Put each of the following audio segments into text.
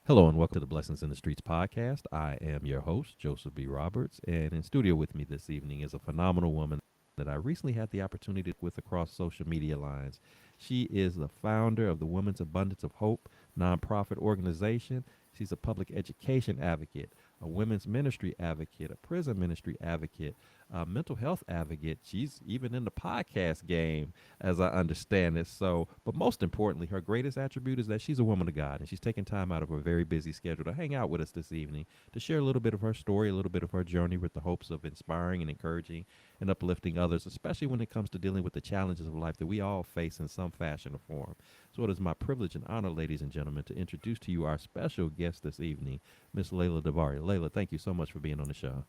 Hello and welcome to the Blessings in the Streets podcast. I am your host, Joseph B. Roberts, and in studio with me this evening is a phenomenal woman that I recently had the opportunity to work with across social media lines. She is the founder of the Women's Abundance of Hope nonprofit organization. She's a public education advocate, a women's ministry advocate, a prison ministry advocate, a mental health advocate. She's even in the podcast game, as I understand it. So, but most importantly, her greatest attribute is that she's a woman of God, and she's taking time out of her very busy schedule to hang out with us this evening to share a little bit of her story, a little bit of her journey with the hopes of inspiring and encouraging and uplifting others, especially when it comes to dealing with the challenges of life that we all face in some fashion or form. So it is my privilege and honor, ladies and gentlemen, to introduce to you our special guest this evening, Miss Laila Davari. Laila, thank you so much for being on the show.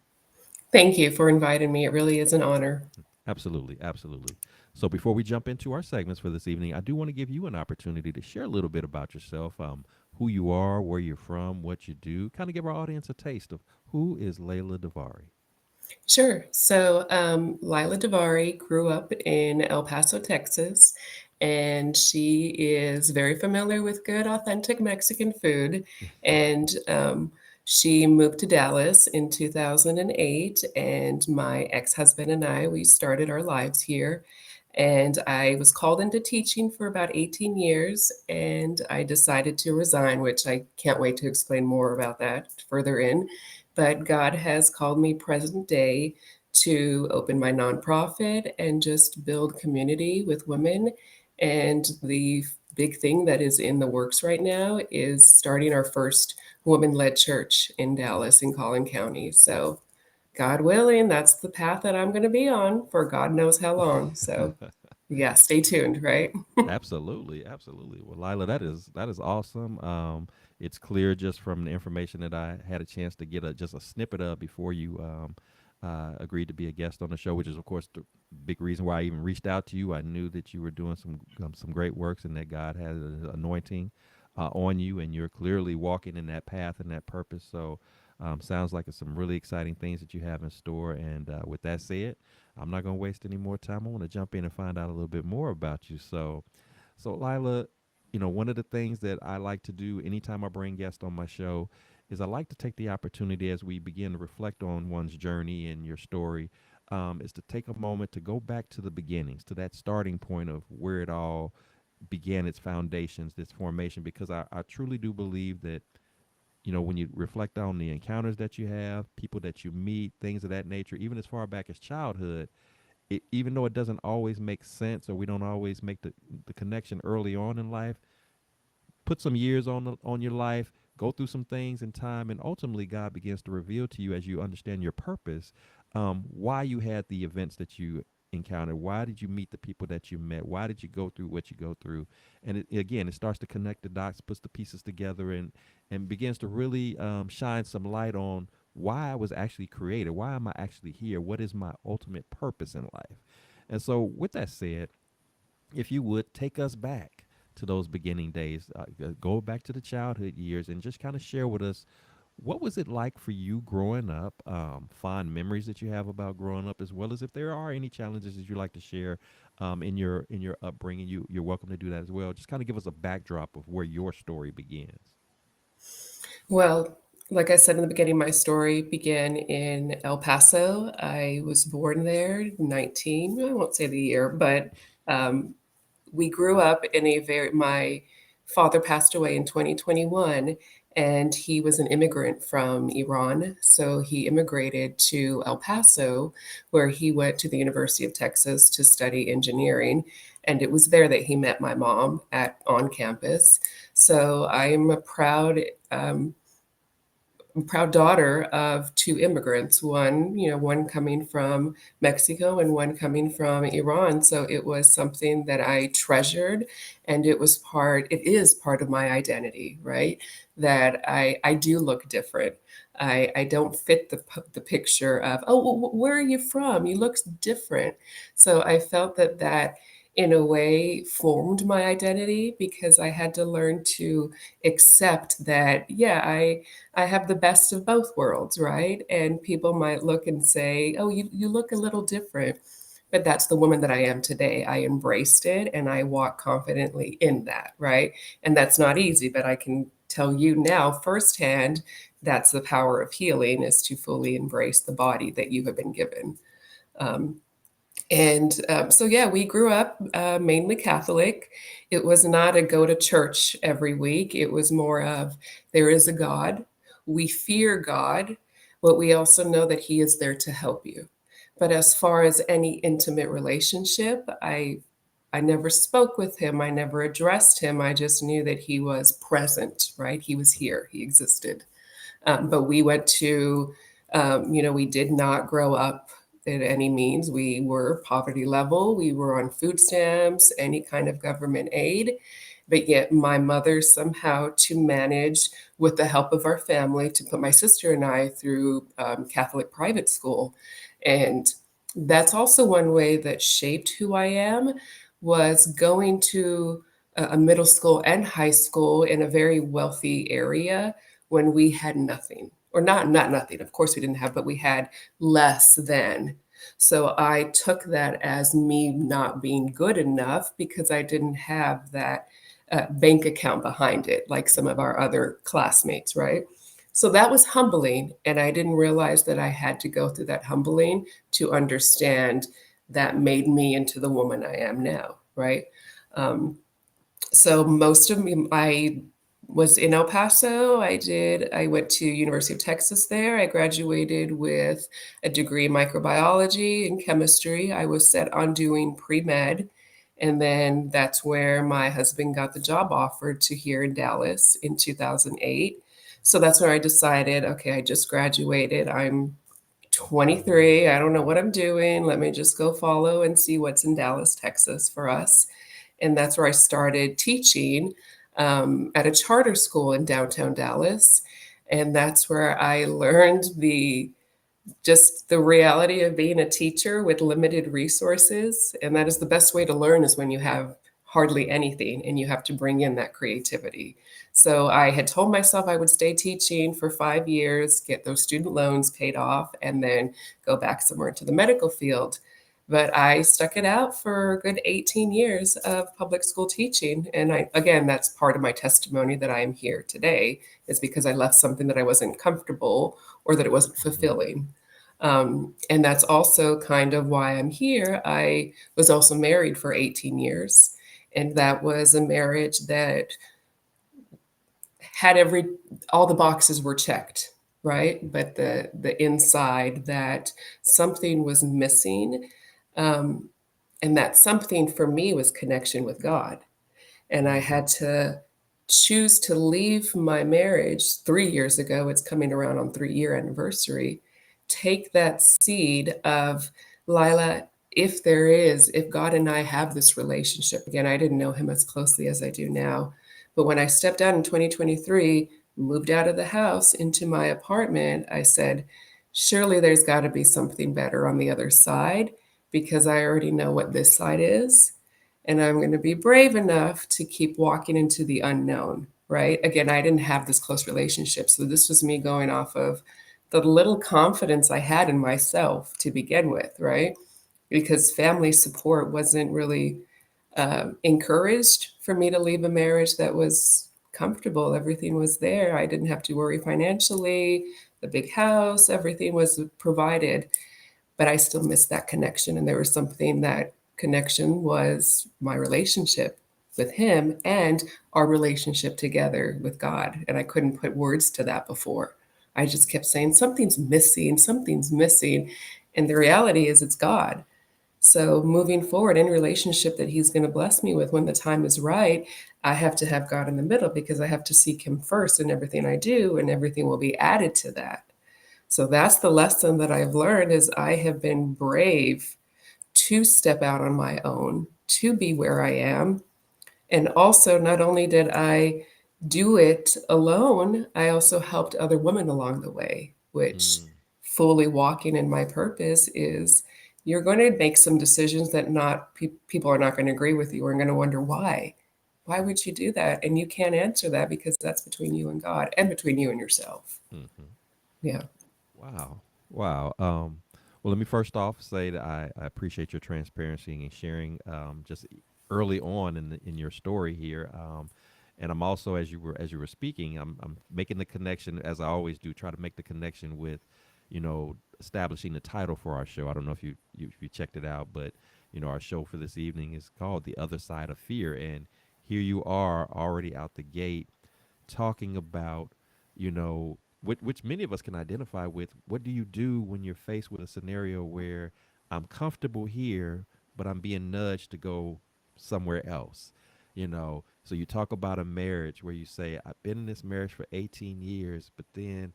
Thank you for inviting me. It really is an honor. Absolutely, absolutely. So before we jump into our segments for this evening, I do want to give you an opportunity to share a little bit about yourself, who you are, where you're from, what you do. Kind of give our audience a taste of who is Laila Davari. Sure. Laila Davari grew up in El Paso, Texas, and she is very familiar with good, authentic Mexican food. And she moved to Dallas in 2008, and my ex husband and I, we started our lives here. And I was called into teaching for about 18 years, and I decided to resign, which I can't wait to explain more about that further in. But God has called me present day to open my nonprofit and just build community with women. And the big thing that is in the works right now is starting our first woman led church in Dallas in Collin County. So, God willing, that's the path that I'm going to be on for God knows how long. So, yeah, stay tuned, right? Absolutely, absolutely. Well, Lila, that is awesome. It's clear just from the information that I had a chance to get just a snippet of before you agreed to be a guest on the show, which is of course the big reason why I even reached out to you. I knew that you were doing some great works and that God had an anointing on you, and you're clearly walking in that path and that purpose. So, sounds like it's some really exciting things that you have in store. And with that said, I'm not going to waste any more time. I want to jump in and find out a little bit more about you. So Lila, one of the things that I like to do anytime I bring guests on my show is I like to take the opportunity as we begin to reflect on one's journey and your story, is to take a moment to go back to the beginnings, to that starting point of where it all began, its foundations, its formation, because I truly do believe that when you reflect on the encounters that you have, people that you meet, things of that nature, even as far back as childhood, even though it doesn't always make sense or we don't always make the connection early on in life, put some years on your life, go through some things in time, and ultimately God begins to reveal to you as you understand your purpose, why you had the events that you encountered, why did you meet the people that you met, why did you go through what you go through, and again, it starts to connect the dots, puts the pieces together, and begins to really shine some light on why I was actually created, why am I actually here, what is my ultimate purpose in life. And so, with that said, if you would take us back to those beginning days, go back to the childhood years, and just kind of share with us what was it like for you growing up, fond memories that you have about growing up, as well as if there are any challenges that you like to share in your upbringing. You're welcome to do that as well. Just kind of give us a backdrop of where your story begins. Well, like I said in the beginning, my story began in El Paso. I was born there, 19, I won't say the year, but um, we grew up in my father passed away in 2021, and he was an immigrant from Iran. So he immigrated to El Paso, where he went to the University of Texas to study engineering. And it was there that he met my mom at on campus. So I'm a um, proud daughter of two immigrants, one coming from Mexico and one coming from Iran. So it was something that I treasured, and it is part of my identity, right? That I do look different. I don't fit the picture of, oh, well, where are you from? You look different. So I felt that in a way formed my identity, because I had to learn to accept that, yeah, I have the best of both worlds, right? And people might look and say, oh, you look a little different. but that's the woman that I am today. I embraced it and I walk confidently in that, right? And that's not easy, but I can tell you now firsthand that's the power of healing, is to fully embrace the body that you have been given. Um, so, yeah, we grew up mainly Catholic. It was not a go to church every week. It was more of there is a God. We fear God, but we also know that He is there to help you. But as far as any intimate relationship, I never spoke with him. I never addressed him. I just knew that he was present, right? He was here. He existed. But we went to, we did not grow up in any means. We were poverty level. We were on food stamps, any kind of government aid. But yet, my mother somehow to manage, with the help of our family, to put my sister and I through Catholic private school. And that's also one way that shaped who I am, was going to a middle school and high school in a very wealthy area when we had nothing, or not nothing, of course we didn't have, but we had less than. So I took that as me not being good enough because I didn't have that bank account behind it like some of our other classmates, right? So that was humbling, and I didn't realize that I had to go through that humbling to understand that made me into the woman I am now, right? um, so most of me, I was in El Paso. I went to University of Texas there. I graduated with a degree in microbiology and chemistry. I was set on doing pre-med, and then that's where my husband got the job offer to here in Dallas in 2008. So that's where I decided, okay, I just graduated. I'm 23. I don't know what I'm doing. Let me just go follow and see what's in Dallas, Texas for us. And that's where I started teaching at a charter school in downtown Dallas. And that's where I learned the reality of being a teacher with limited resources. And that is the best way to learn, is when you have hardly anything and you have to bring in that creativity. So I had told myself I would stay teaching for 5 years, get those student loans paid off, and then go back somewhere into the medical field. But I stuck it out for a good 18 years of public school teaching. And again, that's part of my testimony that I am here today, is because I left something that I wasn't comfortable or that it wasn't Mm-hmm. fulfilling. And that's also kind of why I'm here. I was also married for 18 years, and that was a marriage that had all the boxes were checked, right? But the inside, that something was missing, um, and that something for me was connection with God. And I Mm-hmm. had to choose to leave my marriage 3 years ago. It's coming around on 3 year anniversary. Take that seed of, Lila, if God and I have this relationship again, I didn't know him as closely as I do now. But when I stepped out in 2023, moved out of the house into my apartment, I said, surely there's got to be something better on the other side, because I already know what this side is, and I'm going to be brave enough to keep walking into the unknown, right? Again, I didn't have this close relationship. So this was me going off of the little confidence I had in myself to begin with, right? Because family support wasn't really encouraged for me to leave a marriage that was comfortable. Everything was there. I didn't have to worry financially. The big house, everything was provided, but I still missed that connection. And there was something, that connection was my relationship with him and our relationship together with God. And I couldn't put words to that before. I just kept saying, something's missing, something's missing. And the reality is, it's God. So moving forward, any relationship that he's going to bless me with when the time is right, I have to have God in the middle, because I have to seek him first in everything I do, and everything will be added to that. So that's the lesson that I've learned, is I have been brave to step out on my own, to be where I am. And also, not only did I do it alone, I also helped other women along the way, which, Mm. fully walking in my purpose, is you're going to make some decisions that not people are not going to agree with you, or are going to wonder why. Why would you do that? And you can't answer that, because that's between you and God, and between you and yourself. Mm-hmm. Yeah. Wow. Wow. Well, let me first off say that I appreciate your transparency and sharing just early on in your story here. And I'm also, as you were speaking, I'm making the connection, as I always do, try to make the connection with, establishing the title for our show. I don't know if if you checked it out, but our show for this evening is called "The Other Side of Fear," and here you are already out the gate talking about, which many of us can identify with. What do you do when you're faced with a scenario where I'm comfortable here, but I'm being nudged to go somewhere else? So you talk about a marriage where you say, I've been in this marriage for 18 years, but then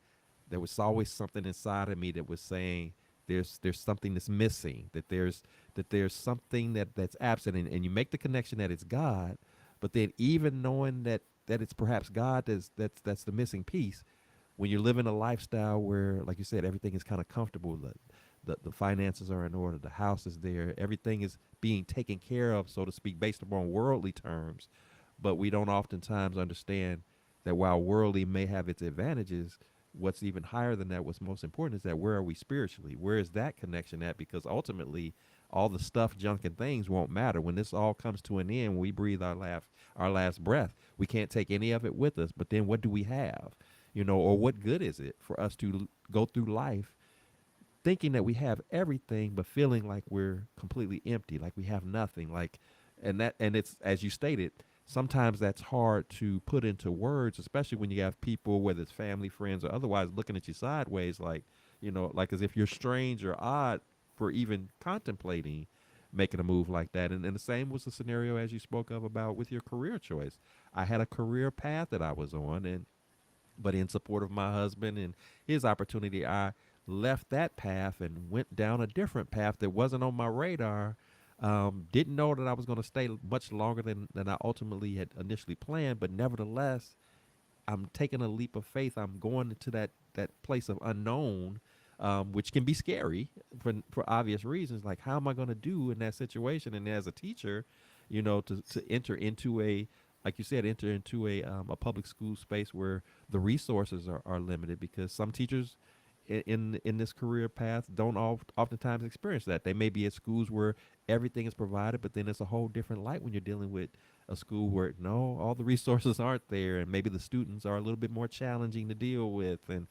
there was always something inside of me that was saying, there's something that's missing, that there's something that's absent, and you make the connection that it's God, but then even knowing that it's perhaps God that's the missing piece. When you're living a lifestyle where, like you said, everything is kind of comfortable, the finances are in order, the house is there, everything is being taken care of, so to speak, based upon worldly terms, but we don't oftentimes understand that while worldly may have its advantages, what's even higher than that, what's most important, is that where are we spiritually? Where is that connection at? Because ultimately, all the stuff, junk, and things won't matter when this all comes to an end. When we breathe our last breath, we can't take any of it with us. But then, what do we have? Or what good is it for us to go through life thinking that we have everything but feeling like we're completely empty, like we have nothing, and it's, as you stated, sometimes that's hard to put into words, especially when you have people, whether it's family, friends, or otherwise, looking at you sideways, like as if you're strange or odd for even contemplating making a move like that. And the same was the scenario as you spoke of about with your career choice. I had a career path that I was on, and but in support of my husband and his opportunity, I left that path and went down a different path that wasn't on my radar. Didn't know that I was going to stay much longer than I ultimately had initially planned, but nevertheless, I'm taking a leap of faith. I'm going into that place of unknown, which can be scary for obvious reasons. Like, how am I going to do in that situation? And as a teacher, to enter into a, like you said, enter into a public school space where the resources are limited, because some teachers in this career path don't oftentimes experience that. They may be at schools where everything is provided, but then it's a whole different light when you're dealing with a school where no, all the resources aren't there, and maybe the students are a little bit more challenging to deal with, and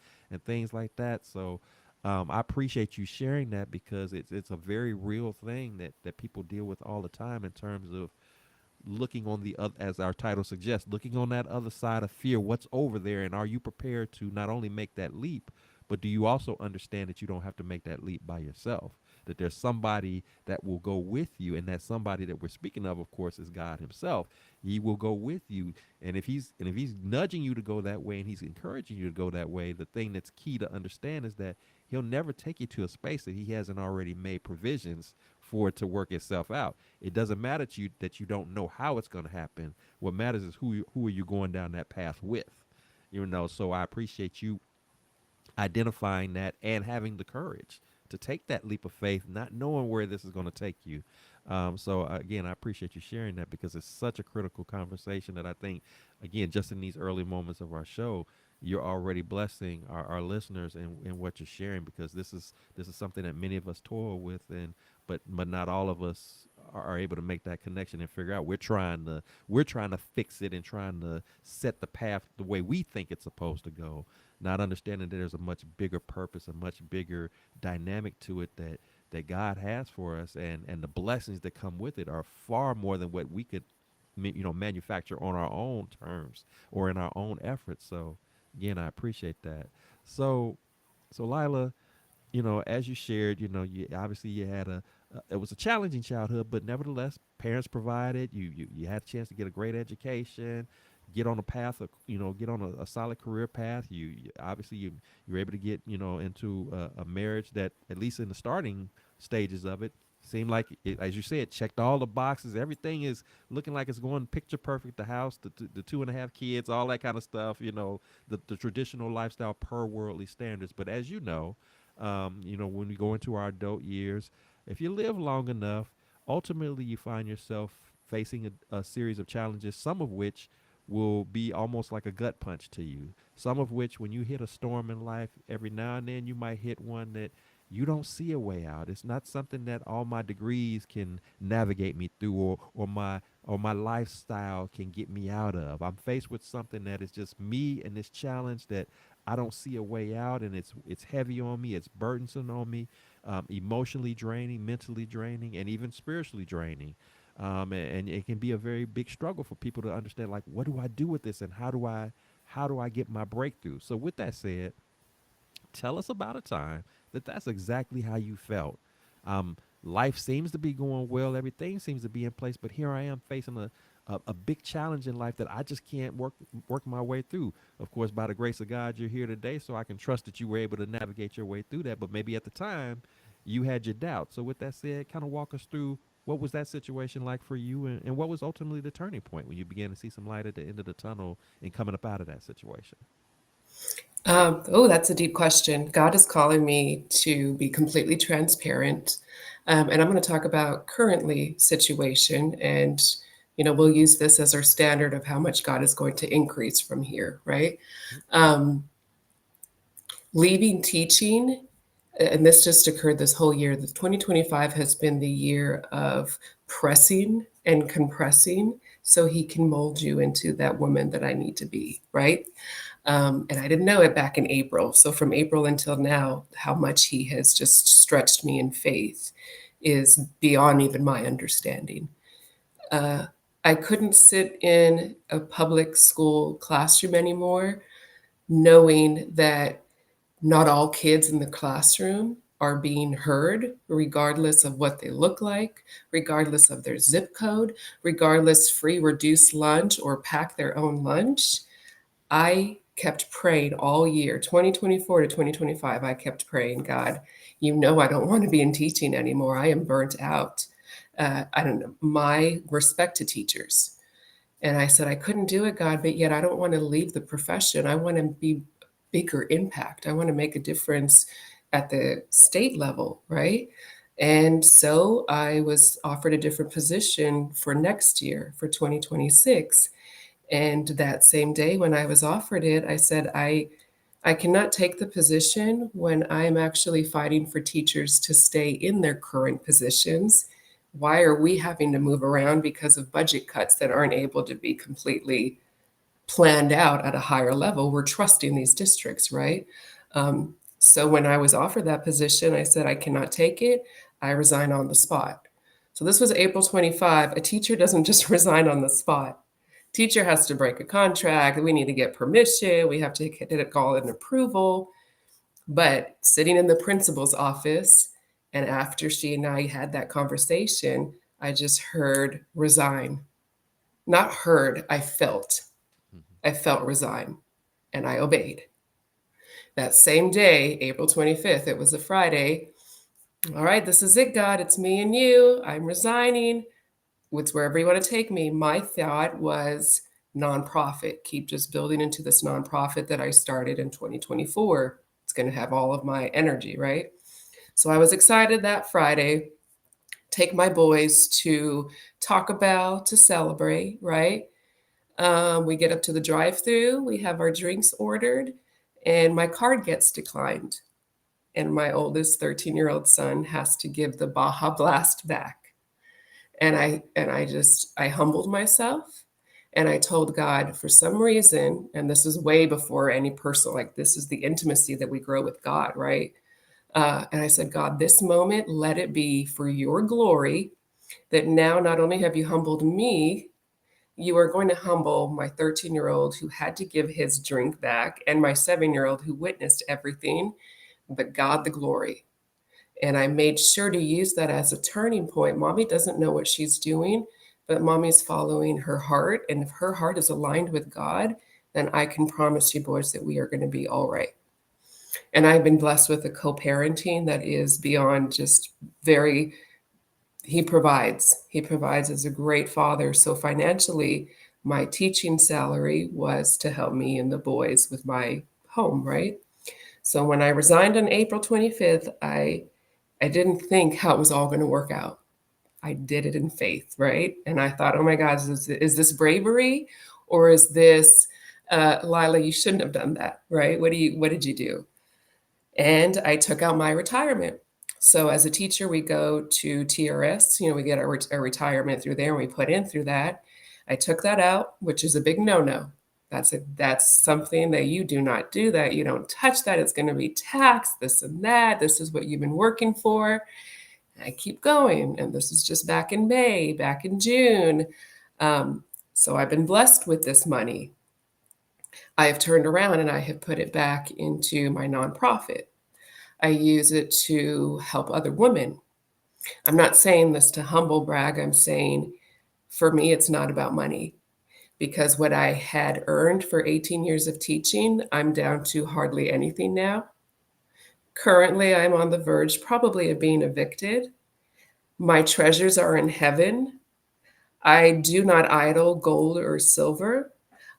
things like that. So I appreciate you sharing that, because it's a very real thing that people deal with all the time, in terms of looking on the other, as our title suggests, looking on that other side of fear. What's over there, and are you prepared to not only make that leap, but do you also understand that you don't have to make that leap by yourself, that there's somebody that will go with you, and that somebody that we're speaking of course, is God himself. He will go with you, and if he's nudging you to go that way, and he's encouraging you to go that way, the thing that's key to understand is that he'll never take you to a space that he hasn't already made provisions for it to work itself out. It doesn't matter to you that you don't know how it's going to happen. What matters is who are you going down that path with. So I appreciate you identifying that and having the courage to take that leap of faith, not knowing where this is going to take you. So again, I appreciate you sharing that, because it's such a critical conversation that I think, again, just in these early moments of our show, you're already blessing our listeners in what you're sharing, because this is something that many of us toil with, and but not all of us are able to make that connection and figure out. We're trying to fix it and trying to set the path the way we think it's supposed to go, not understanding that there's a much bigger purpose, a much bigger dynamic to it, that God has for us, and the blessings that come with it are far more than what we could manufacture on our own terms or in our own efforts. So again, I appreciate that. So Lila, as you shared, you obviously you had it was a challenging childhood, but nevertheless, parents provided. You had a chance to get a great education, get on a path of, get on a solid career path. You obviously you were able to get, into a marriage that, at least in the starting stages of it, seemed like it, as you said, checked all the boxes. Everything is looking like it's going picture perfect. The house, the 2.5 kids, all that kind of stuff. The traditional lifestyle per worldly standards. But as when we go into our adult years, if you live long enough, ultimately you find yourself facing a series of challenges, some of which will be almost like a gut punch to you. Some of which, when you hit a storm in life, every now and then you might hit one that you don't see a way out. It's not something that all my degrees can navigate me through, or my lifestyle can get me out of. I'm faced with something that is just me and this challenge that I don't see a way out, and it's heavy on me, it's burdensome on me, emotionally draining, mentally draining, and even spiritually draining. And it can be a very big struggle for people to understand, like, what do I do with this, and how do I get my breakthrough? So with that said, tell us about a time that that's exactly how you felt. Life seems to be going well, everything seems to be in place, but here I am facing a big challenge in life that I just can't work my way through. Of course, by the grace of God, you're here today, so I can trust that you were able to navigate your way through that. But maybe at the time, you had your doubts. So with that said, kind of walk us through what was that situation like for you, and what was ultimately the turning point when you began to see some light at the end of the tunnel and coming up out of that situation. Oh, that's a deep question. God is calling me to be completely transparent. And I'm going to talk about currently situation, and we'll use this as our standard of how much God is going to increase from here, right? Um, Leaving teaching, and this just occurred this whole year. The 2025 has been the year of pressing and compressing so he can mold you into that woman that I need to be, right? And I didn't know it back in April. So from April until now, how much he has just stretched me in faith is beyond even my understanding. Uh, I couldn't sit in a public school classroom anymore knowing that not all kids in the classroom are being heard, regardless of what they look like, regardless of their zip code, regardless free reduced lunch or pack their own lunch. I kept praying all year, 2024 to 2025. I kept praying, God, I don't want to be in teaching anymore. I am burnt out. I don't know, my respect to teachers. And I said, I couldn't do it, God, but yet I don't want to leave the profession. I want to be bigger impact. I want to make a difference at the state level, right? And so I was offered a different position for next year, for 2026. And that same day when I was offered it, I said, I cannot take the position when I'm actually fighting for teachers to stay in their current positions. Why are we having to move around because of budget cuts that aren't able to be completely planned out at a higher level? We're trusting these districts, right? So when I was offered that position, I said, I cannot take it. I resign on the spot. So this was April 25. A teacher doesn't just resign on the spot. Teacher has to break a contract. We need to get permission. We have to call it an approval. But sitting in the principal's office, and after she and I had that conversation, I just heard resign. Not heard, I felt. Mhm. I felt resign, and I obeyed. That same day, April 25th, it was a Friday. All right, this is it, God. It's me and you. I'm resigning. It's wherever you want to take me. My thought was nonprofit. Keep just building into this nonprofit that I started in 2024. It's going to have all of my energy, right? So I was excited that Friday, take my boys to Taco Bell to celebrate, right? We get up to the drive through, we have our drinks ordered, and my card gets declined. And my oldest 13-year-old son has to give the Baja Blast back. And I humbled myself, and I told God, for some reason, and this is way before any personal, like, this is the intimacy that we grow with God, right? And I said, God, this moment, let it be for your glory, that now not only have you humbled me, you are going to humble my 13-year-old who had to give his drink back, and my 7-year-old who witnessed everything, but God the glory. And I made sure to use that as a turning point. Mommy doesn't know what she's doing, but mommy's following her heart. And if her heart is aligned with God, then I can promise you, boys, that we are going to be all right. And I've been blessed with a co parenting that is beyond just very, he provides. He provides as a great father. So financially, my teaching salary was to help me and the boys with my home, right? So when I resigned on April 25th, I didn't think how it was all going to work out. I did it in faith, right? And I thought, oh my God, is this bravery, or is this, Lila, you shouldn't have done that, right? What did you do? and I took out my retirement. So as a teacher, we go to TRS, we get our retirement through there and we put in through that. I took that out, which is a big no-no. That's something that you do not do that. You don't touch that. It's going to be taxed, this and that. This is what you've been working for. I keep going. And this is just back in May, back in June. Um, so I've been blessed with this money. I have turned around and I have put it back into my nonprofit. I use it to help other women. I'm not saying this to humble brag. I'm saying for me, it's not about money because what I had earned for 18 years of teaching, I'm down to hardly anything now. Currently, I'm on the verge probably of being evicted. My treasures are in heaven. I do not idle gold or silver.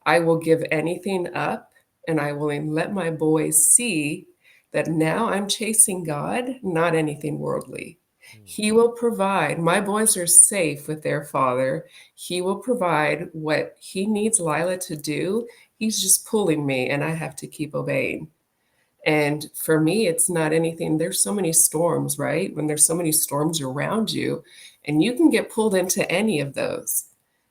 I will give anything up and I will let my boys see that now I'm chasing God, not anything worldly. Mm. He will provide. My boys are safe with their father. He will provide what he needs Lila to do. He's just pulling me and I have to keep obeying. And for me, it's not anything. There's so many storms, right? When there's so many storms around you, and you can get pulled into any of those.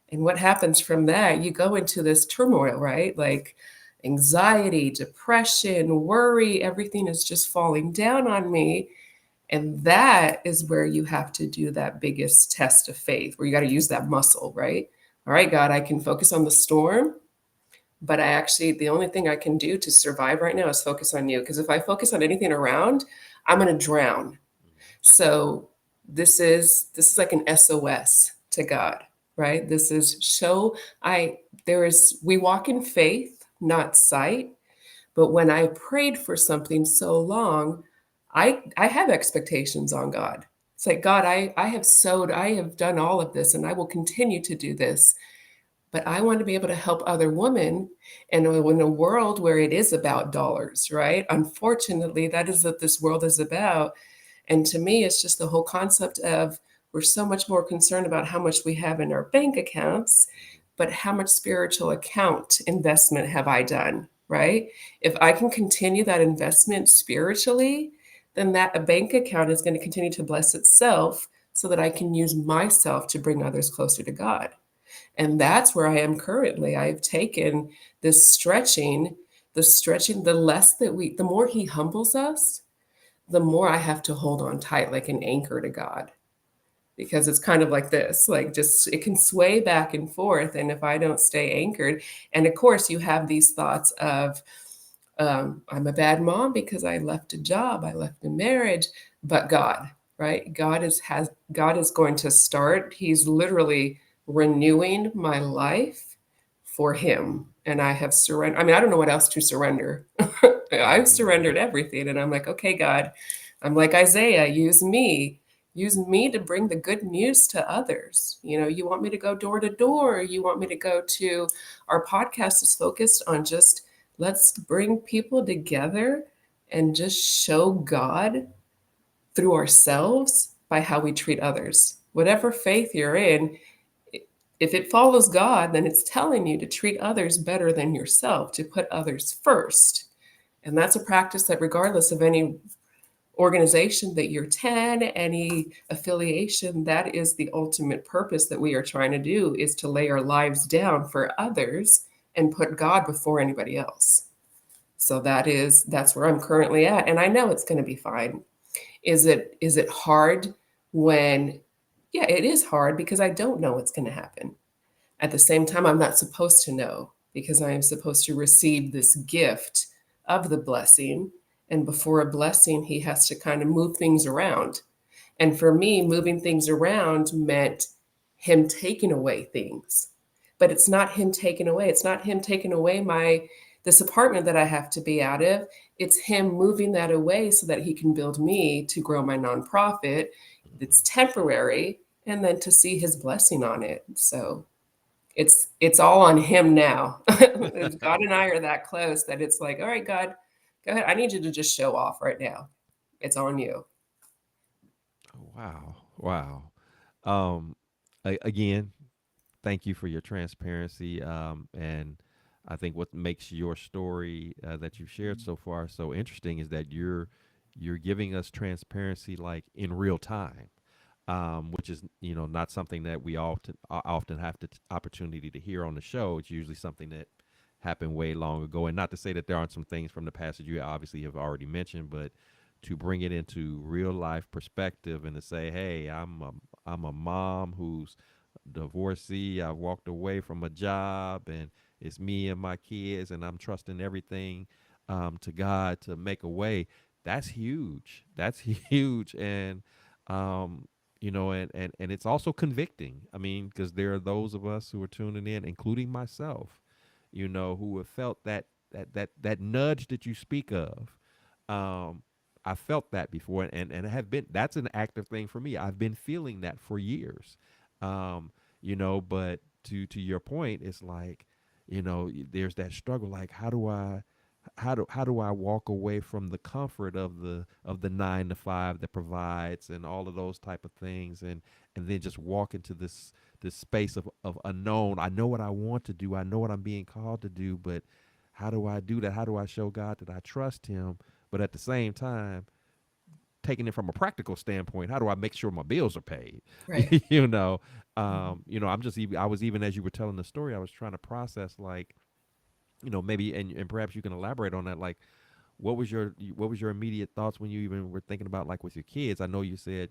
And what happens from that, you go into this turmoil, right? Like anxiety, depression, worry, everything is just falling down on me. And that is where you have to do that biggest test of faith, where you got to use that muscle, right? All right, God, I can focus on the storm, but the only thing I can do to survive right now is focus on you. Because if I focus on anything around, I'm going to drown. So this is like an SOS to God, right? This is show I there is we walk in faith, not sight. But when I prayed for something so long, I have expectations on God. It's like, God, I have sowed, I have done all of this, and I will continue to do this. But I want to be able to help other women. And in a world where it is about dollars, right? Unfortunately, that is what this world is about. And to me, it's just the whole concept of we're so much more concerned about how much we have in our bank accounts, but how much spiritual account investment have I done, right? If I can continue that investment spiritually, then that a bank account is going to continue to bless itself so that I can use myself to bring others closer to God. And that's where I am currently. I've taken this stretching, the more He humbles us, the more I have to hold on tight like an anchor to God. Because it's kind of like this, like just it can sway back and forth. And if I don't stay anchored, and of course, you have these thoughts of, I'm a bad mom because I left a job, I left a marriage, but God, right? God is going to start. He's literally renewing my life for Him, and I have surrendered. I mean, I don't know what else to surrender. I've Mhm. surrendered everything, and I'm like, okay, God, I'm like Isaiah, use me to bring the good news to others. You want me to go door to door. You want me to go to our podcast is focused on just let's bring people together and just show God through ourselves by how we treat others. Whatever faith you're in, if it follows God, then it's telling you to treat others better than yourself, to put others first. And that's a practice that, regardless of any organization that you're 10, any affiliation, that is the ultimate purpose that we are trying to do, is to lay our lives down for others and put God before anybody else. So that's where I'm currently at, and I know it's going to be fine. Is it hard when yeah, it is hard because I don't know what's going to happen. At the same time, I'm not supposed to know because I am supposed to receive this gift of the blessing. And before a blessing, he has to kind of move things around. And for me, moving things around meant him taking away things. But it's not him taking away. It's not him taking away this apartment that I have to be out of. It's him moving that away so that he can build me to grow my nonprofit. It's temporary, and then to see his blessing on it. So it's all on him now. God and I are that close that it's like, all right, God, go ahead. I need you to just show off right now. It's on you. Wow. Wow. Um, again, thank you for your transparency. And I think what makes your story that you've shared so far so interesting is that you're giving us transparency like in real time, which is not something that we often have the opportunity to hear on the show. It's usually something that happened way long ago, and not to say that there aren't some things from the past that you obviously have already mentioned, but to bring it into real life perspective and to say, hey, I'm a mom who's divorcee. I walked away from a job, and it's me and my kids, and I'm trusting everything to God to make a way. That's huge. That's huge, and um, and it's also convicting. I mean, because there are those of us who are tuning in, including myself, who have felt that nudge that you speak of. Um, I felt that before, and have been. That's an active thing for me. I've been feeling that for years, um, But to your point, it's like, there's that struggle. Like, how do I walk away from the comfort of the 9 to 5 that provides and all of those type of things, and then just walk into this space of unknown. I know what I want to do. I know what I'm being called to do, but how do I do that? How do I show God that I trust Him? But at the same time, taking it from a practical standpoint, how do I make sure my bills are paid? Right. I'm just even. I was even as you were telling the story, I was trying to process like, maybe and perhaps you can elaborate on that. Like, what was your immediate thoughts when you even were thinking about like with your kids? I know you said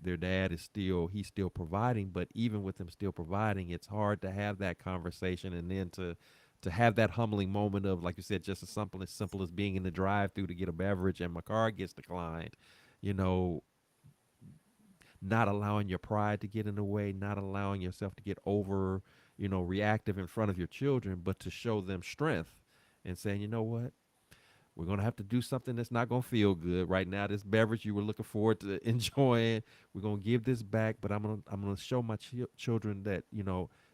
their dad is still he's still providing, but even with him still providing, it's hard to have that conversation and then to have that humbling moment of, like you said, just as simple as being in the drive-through to get a beverage and my card gets declined. You know, not allowing your pride to get in the way, not allowing yourself to get over, reactive in front of your children, but to show them strength and saying, you know what, we're gonna have to do something that's not gonna feel good right now. This beverage you were looking forward to enjoying, we're gonna give this back, but I'm gonna show my children that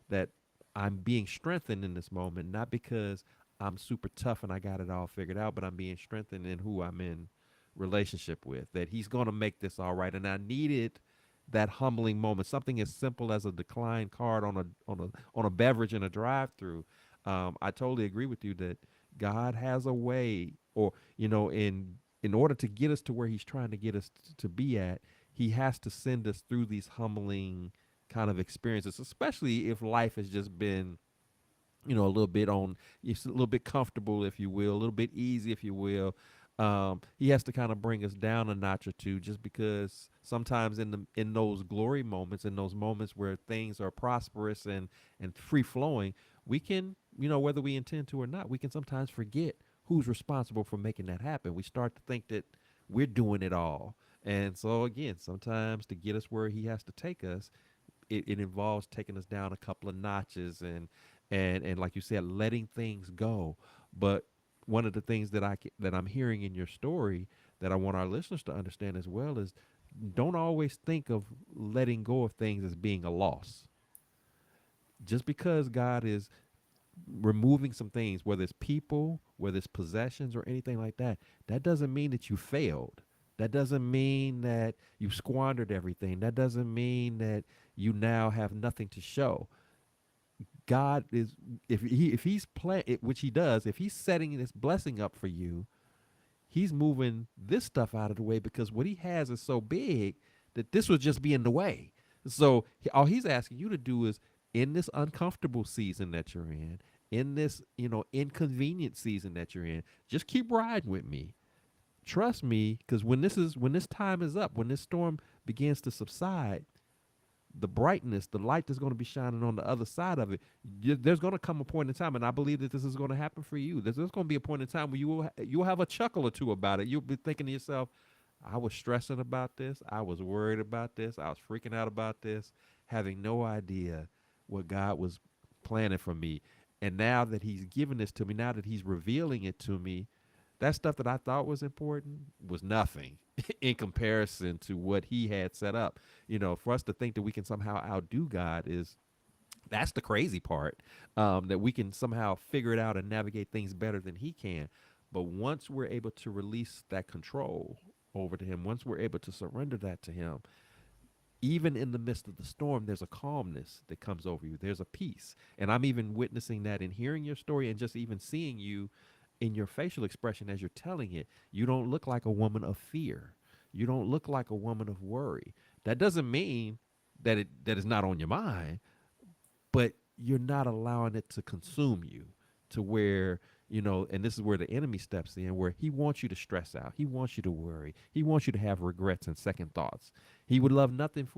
that I'm being strengthened in this moment, not because I'm super tough and I got it all figured out, but I'm being strengthened in who I'm in relationship with. That He's gonna make this all right, and I needed that humbling moment, something as simple as a declined card on a beverage in a drive-through. I totally agree with you that God has a way, or in order to get us to where He's trying to get us to be at, He has to send us through these humbling kind of experiences, especially if life has just been a little bit on it's a little bit comfortable, if you will, a little bit easy, if you will. He has to kind of bring us down a notch or two, just because sometimes in those glory moments, in those moments where things are prosperous and free flowing, we can, whether we intend to or not, we can sometimes forget who's responsible for making that happen. We start to think that we're doing it all. And so again, sometimes to get us where He has to take us, it involves taking us down a couple of notches, and like you said, letting things go. But one of the things that I'm hearing in your story that I want our listeners to understand as well is, don't always think of letting go of things as being a loss. Just because God is removing some things, whether it's people, whether it's possessions or anything like that, that doesn't mean that you failed. That doesn't mean that you squandered everything. That doesn't mean that you now have nothing to show. God is, if He's which He does, if He's setting this blessing up for you, He's moving this stuff out of the way, because what He has is so big that this would just be in the way. So all He's asking you to do is, in this uncomfortable season that you're in this inconvenient season that you're in, just keep riding with me. Trust me, because when this time is up, when this storm begins to subside, the brightness, the light that's going to be shining on the other side of it, there's going to come a point in time, and I believe that this is going to happen for you. There's going to be a point in time where you'll have a chuckle or two about it. You'll be thinking to yourself, I was stressing about this, I was worried about this, I was freaking out about this, having no idea what God was planning for me. And now that He's given this to me, now that He's revealing it to me, that stuff that I thought was important was nothing in comparison to what He had set up. For us to think that we can somehow outdo God, is that's the crazy part. That we can somehow figure it out and navigate things better than He can. But once we're able to release that control over to Him, once we're able to surrender that to Him, even in the midst of the storm, there's a calmness that comes over you. There's a peace. And I'm even witnessing that in hearing your story and just even seeing you in your facial expression as you're telling it. You don't look like a woman of fear. You don't look like a woman of worry. That doesn't mean that it's not on your mind, but you're not allowing it to consume you to where and this is where the enemy steps in, where he wants you to stress out, he wants you to worry, he wants you to have regrets and second thoughts. He would love nothing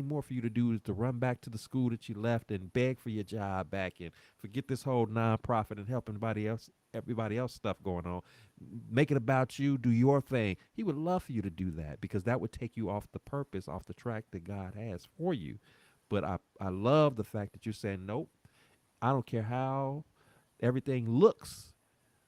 more for you to do is to run back to the school that you left and beg for your job back and forget this whole nonprofit and help everybody else stuff going on. Make it about you, do your thing. He would love for you to do that because that would take you off the purpose, off the track that God has for you. But I love the fact that you're saying, nope, I don't care how everything looks.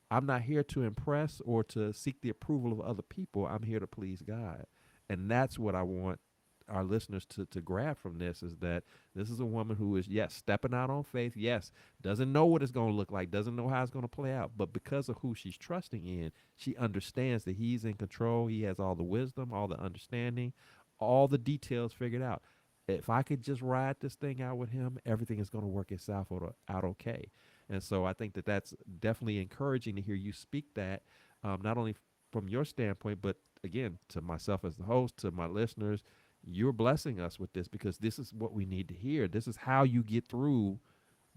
I'm not here to impress or to seek the approval of other people. I'm here to please God. And that's what I want our listeners to grab from this, is that this is a woman who is, yes, stepping out on faith. Yes, doesn't know what it's going to look like, doesn't know how it's going to play out. But because of who she's trusting in, she understands that he's in control. He has all the wisdom, all the understanding, all the details figured out. If I could just ride this thing out with him, everything is going to work itself out okay. And so I think that that's definitely encouraging to hear you speak that, not only from your standpoint, but again, to myself as the host, to my listeners, you're blessing us with this because this is what we need to hear. This is how you get through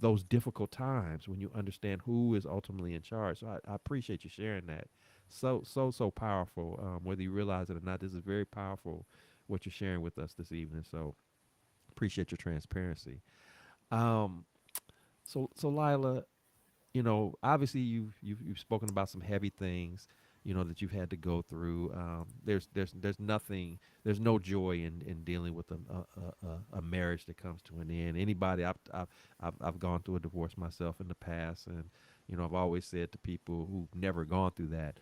those difficult times when you understand who is ultimately in charge. So I appreciate you sharing that. So powerful. Whether you realize it or not, this is very powerful what you're sharing with us this evening. So appreciate your transparency. Um, so Lila, obviously you've spoken about some heavy things, that you've had to go through. There's nothing, there's no joy in dealing with a marriage that comes to an end. Anybody, I've gone through a divorce myself in the past, and I've always said to people who've never gone through that,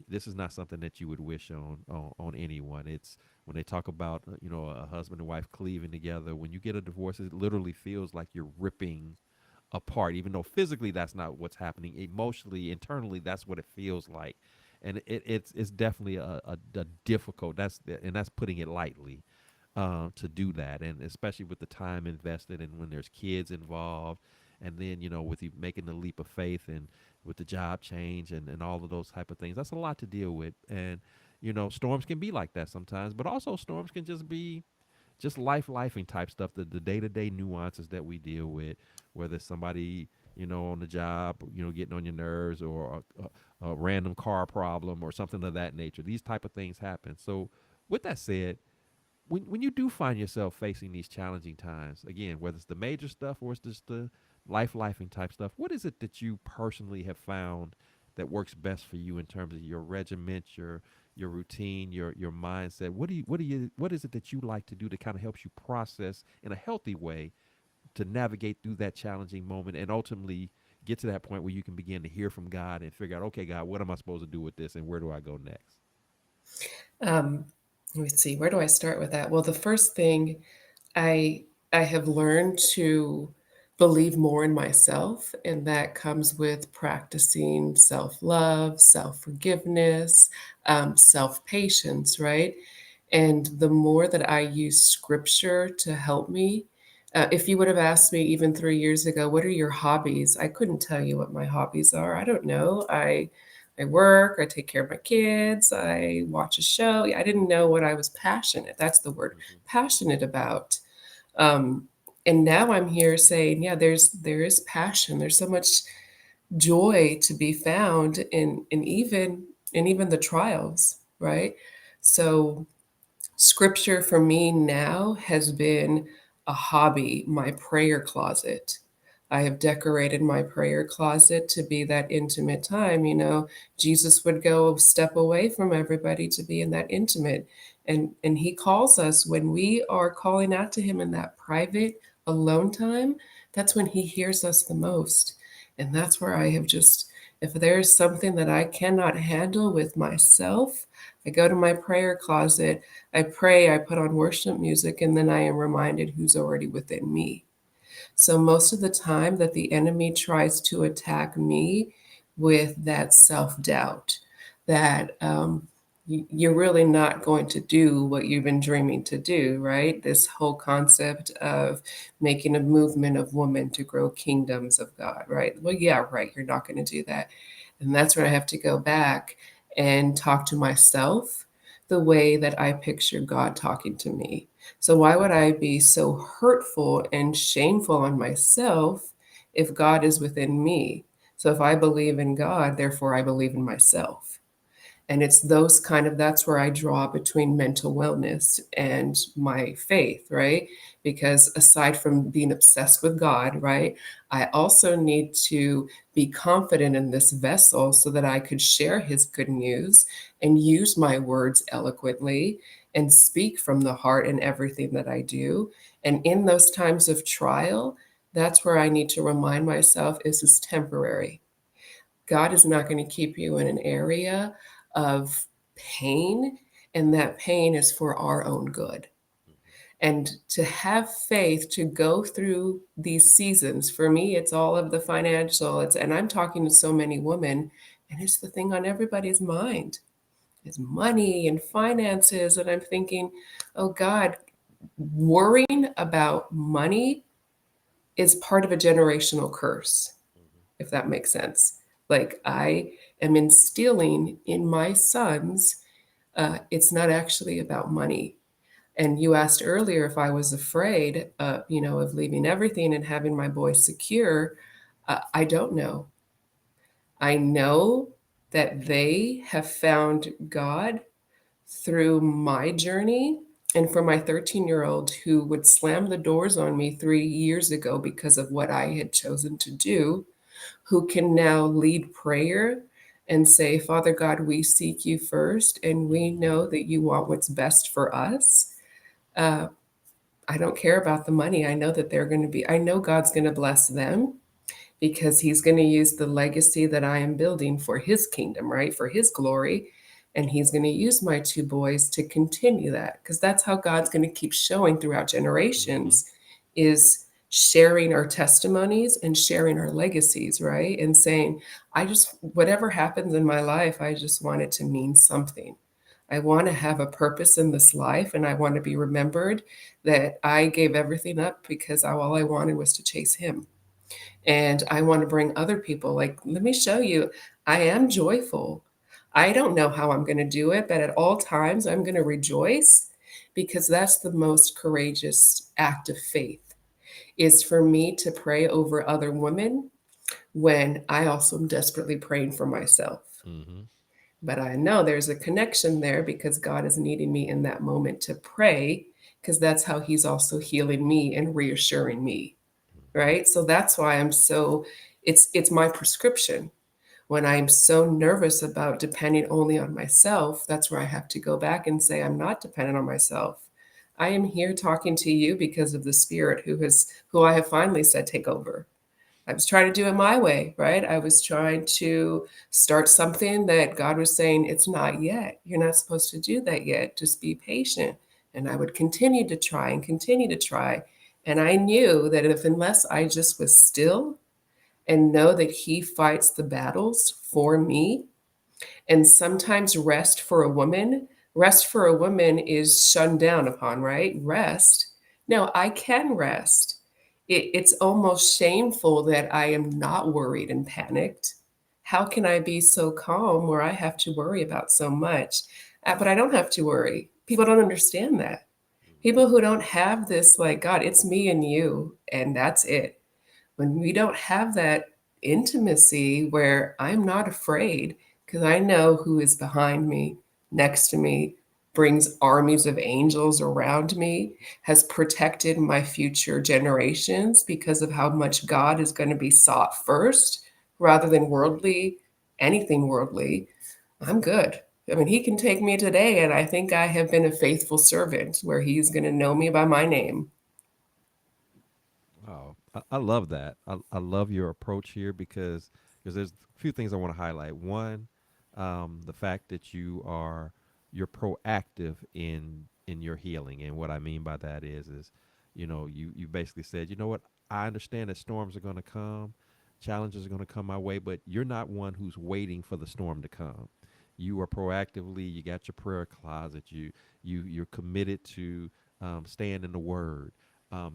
this is not something that you would wish on anyone. It's when they talk about a husband and wife cleaving together. When you get a divorce, it literally feels like you're ripping apart, even though physically that's not what's happening. Emotionally, internally, that's what it feels like, and it's definitely a difficult. That's putting it lightly, to do that, and especially with the time invested and when there's kids involved, and then with you making the leap of faith and with the job change and all of those type of things. That's a lot to deal with, and storms can be like that sometimes, but also storms can just be just lifing type stuff, the day-to-day nuances that we deal with, whether it's somebody on the job, getting on your nerves, or a random car problem or something of that nature. These type of things happen. So with that said, when you do find yourself facing these challenging times, again, whether it's the major stuff or it's just the lifing type stuff, what is it that you personally have found that works best for you in terms of your regiment, your routine, your mindset? What is it that you like to do that kind of helps you process in a healthy way to navigate through that challenging moment and ultimately get to that point where you can begin to hear from God and figure out, okay, God, what am I supposed to do with this and where do I go next? Um, Let me see, where do I start with that? Well, the first thing I I have learned to believe more in myself, and that comes with practicing self-love, self-forgiveness, self-patience, right? And the more that I use scripture to help me, if you would have asked me even 3 years ago, what are your hobbies? I couldn't tell you what my hobbies are. I don't know. I work, I take care of my kids, I watch a show. I didn't know what I was passionate. That's the word, Mm-hmm. passionate about. Um, and now I'm here saying, yeah, there is passion. There's so much joy to be found in even the trials, right? So scripture for me now has been a hobby, my prayer closet. I have decorated my prayer closet to be that intimate time. Jesus would go a step away from everybody to be in that intimate. And he calls us when we are calling out to him in that private, alone time. That's when he hears us the most. And that's where I have just, if there's something that I cannot handle with myself, I go to my prayer closet, I pray, I put on worship music, and then I am reminded who's already within me. So, most of the time that the enemy tries to attack me with that self doubt, that you're really not going to do what you've been dreaming to do, right? This whole concept of making a movement of women to grow kingdoms of God, right? Well, yeah, right. You're not going to do that. And that's where I have to go back and talk to myself the way that I picture God talking to me. So, why would I be so hurtful and shameful on myself if God is within me? So, if I believe in God, therefore I believe in myself. And it's those kind of, that's where I draw between mental wellness and my faith, right? Because aside from being obsessed with God, right, I also need to be confident in this vessel so that I could share his good news and use my words eloquently and speak from the heart in everything that I do. And in those times of trial, that's where I need to remind myself this is temporary. God is not going to keep you in an area of pain, and that pain is for our own good. And to have faith to go through these seasons, for me, it's all of the financial. And I'm talking to so many women, and it's the thing on everybody's mind is money and finances. And I'm thinking, oh God, worrying about money is part of a generational curse, Mhm. if that makes sense. Like I am instilling in my sons, it's not actually about money. And you asked earlier if I was afraid, of leaving everything and having my boys secure. I don't know. I know that they have found God through my journey. And for my 13-year-old who would slam the doors on me 3 years ago because of what I had chosen to do, who can now lead prayer and say, Father God, we seek you first, and we Mhm. know that you want what's best for us. Uh, I don't care about the money. I know that they're going to be, I know God's going to bless them because he's going to use the legacy that I am building for his kingdom, right? For his glory. And he's going to use my two boys to continue that because that's how God's going to keep showing throughout Mhm. generations is sharing our testimonies and sharing our legacies, right? And saying, I just, whatever happens in my life, I just want it to mean something. I want to have a purpose in this life and I want to be remembered that I gave everything up because all I wanted was to chase him. And I want to bring other people, like, let me show you, I am joyful. I don't know how I'm going to do it, but at all times I'm going to rejoice because that's the most courageous act of faith is for me to pray over other women when I also am desperately praying for myself. Mhm. But I know there's a connection there because God is needing me in that moment to pray because that's how he's also healing me and reassuring me, Mhm. right? So that's why I'm so, it's my prescription. When I'm so nervous about depending only on myself, that's where I have to go back and say I'm not dependent on myself. I am here talking to you because of the spirit who I have finally said take over. I was trying to do it my way, right? I was trying to start something that God was saying, it's not yet. You're not supposed to do that yet. Just be patient. And I would continue to try and continue to try. And I knew that if, unless I just was still and know that He fights the battles for me, and sometimes rest for a woman is shunned down upon, right? Rest. No, I can rest. It's almost shameful that I am not worried and panicked. How can I be so calm where I have to worry about so much? But I don't have to worry. People don't understand that. People who don't have this, like, God, it's me and you, and that's it. When we don't have that intimacy where I'm not afraid because I know who is behind me, next to me, brings armies of angels around me, has protected my future generations because of how much God is going to be sought first rather than worldly, anything worldly, I'm good. I mean, he can take me today, and I think I have been a faithful servant where he's going to know me by my name. Wow, I love that. I love your approach here because there's a few things I want to highlight. One, the fact that you're proactive in your healing, and what I mean by that is you basically said, you know what, I understand that storms are going to come, challenges are going to come my way, but you're not one who's waiting for the storm to come. You are proactively. You got your prayer closet. You're committed to staying in the Word.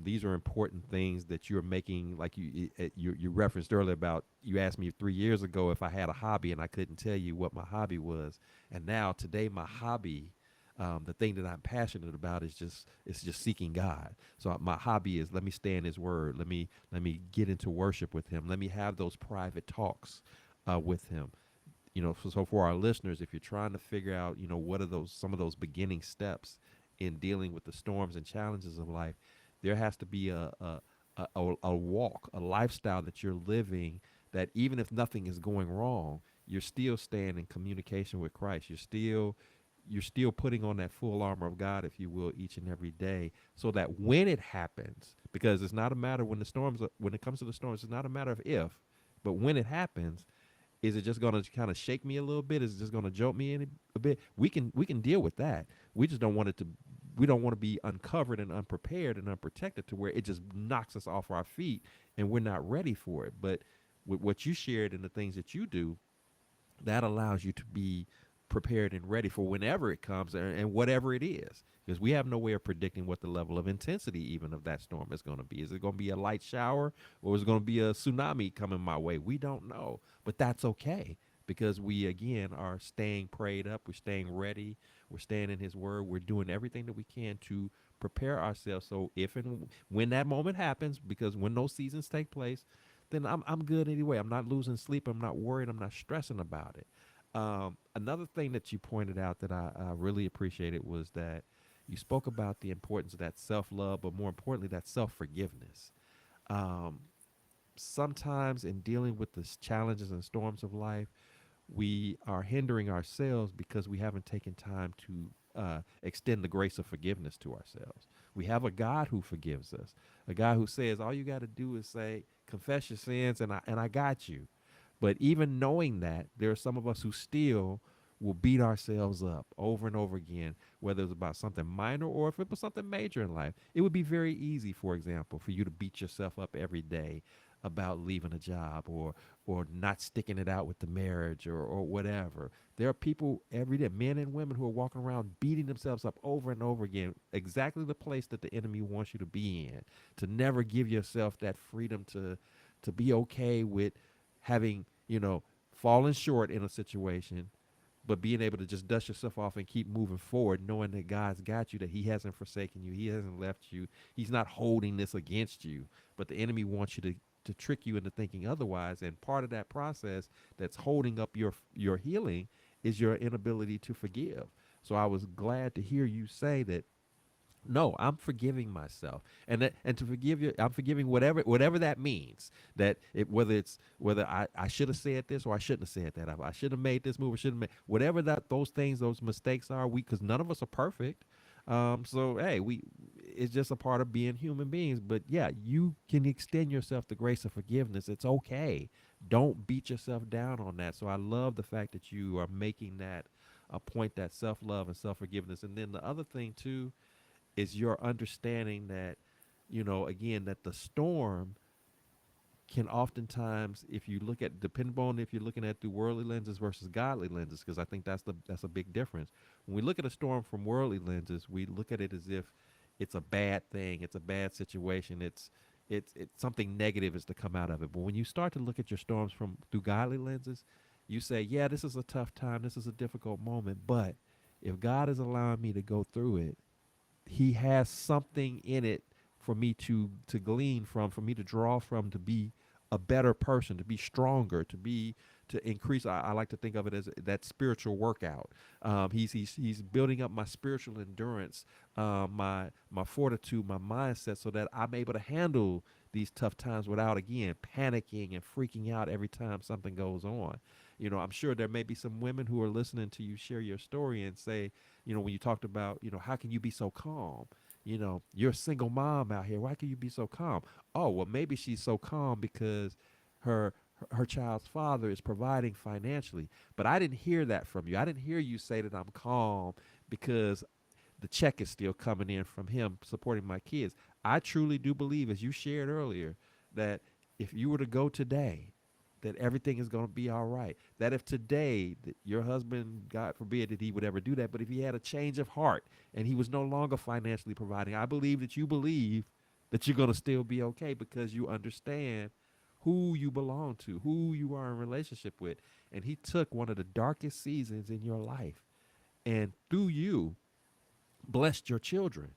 These are important things that you're making. Like you referenced earlier about, you asked me 3 years ago if I had a hobby, and I couldn't tell you what my hobby was. And now today, my hobby, the thing that I'm passionate about, is just, it's just seeking God. So my hobby is, let me stay in His Word. Let me get into worship with Him. Let me have those private talks with Him. So for our listeners, if you're trying to figure out, what are those, some of those beginning steps in dealing with the storms and challenges of life, there has to be a walk, a lifestyle that you're living, that even if nothing is going wrong, you're still staying in communication with Christ. You're still putting on that full armor of God, if you will, each and every day, so that when it happens, because it's not a matter when it comes to the storms, it's not a matter of if, but when it happens, is it just going to kind of shake me a little bit? Is it just going to jolt me in a bit? We can deal with that. We just don't want it to. We don't want to be uncovered and unprepared and unprotected to where it just knocks us off our feet and we're not ready for it. But with what you shared and the things that you do, that allows you to be prepared and ready for whenever it comes, and whatever it is, because we have no way of predicting what the level of intensity even of that storm is going to be. Is it going to be a light shower, or is it going to be a tsunami coming my way? We don't know, but that's okay, because we again are staying prayed up, we're staying ready, we're staying in His Word, we're doing everything that we can to prepare ourselves, so if and when that moment happens, because when those seasons take place, then I'm good anyway. I'm not losing sleep. I'm not worried. I'm not stressing about it. Another thing that you pointed out that I really appreciated was that you spoke about the importance of that self love, but more importantly, that self forgiveness. Um, Sometimes in dealing with the challenges and storms of life, we are hindering ourselves because we haven't taken time to extend the grace of forgiveness to ourselves. We have a God who forgives us, a God who says all you got to do is say, confess your sins, and I got you. But even knowing that, there are some of us who still will beat ourselves up over and over again, whether it's about something minor or if it was something major in life. It would be very easy, for example, for you to beat yourself up every day about leaving a job, or not sticking it out with the marriage, or whatever. There are people every day, men and women, who are walking around beating themselves up over and over again, exactly the place that the enemy wants you to be in, to never give yourself that freedom to be okay with having, fallen short in a situation, but being able to just dust yourself off and keep moving forward, knowing that God's got you, that He hasn't forsaken you, He hasn't left you, He's not holding this against you. But the enemy wants you to trick you into thinking otherwise. And part of that process that's holding up your healing is your inability to forgive. So I was glad to hear you say that, no, I'm forgiving myself, and to forgive you, I'm forgiving whatever that means. That whether I should have said this or I shouldn't have said that. I should have made this move or should have made whatever that those things, those mistakes are. Because none of us are perfect. So hey, it's just a part of being human beings. But yeah, you can extend yourself the grace of forgiveness. It's okay. Don't beat yourself down on that. So I love the fact that you are making that a point, that self love and self forgiveness. And then the other thing too is your understanding that, again, that the storm can oftentimes, if you look at, depending on if you're looking at through worldly lenses versus godly lenses, because I think that's a big difference. When we look at a storm from worldly lenses, we look at it as if it's a bad thing, it's a bad situation, it's something negative is to come out of it. But when you start to look at your storms from through godly lenses, you say, yeah, this is a tough time, this is a difficult moment, but if God is allowing me to go through it, He has something in it for me to glean from, for me to draw from, to be a better person, to be stronger, to increase. I like to think of it as that spiritual workout. He's building up my spiritual endurance, my fortitude, my mindset, so that I'm able to handle these tough times without, again, panicking and freaking out every time something goes on. I'm sure there may be some women who are listening to you share your story and say, when you talked about, how can you be so calm? You're a single mom out here. Why can you be so calm? Oh, well, maybe she's so calm because her her child's father is providing financially. But I didn't hear that from you. I didn't hear you say that I'm calm because the check is still coming in from him supporting my kids. I truly do believe, as you shared earlier, that if you were to go today, that everything is going to be all right. That if today that your husband, God forbid that he would ever do that, but if he had a change of heart and he was no longer financially providing, I believe that you believe that you're going to still be okay because you understand who you belong to, who you are in relationship with. And he took one of the darkest seasons in your life and through you blessed your children.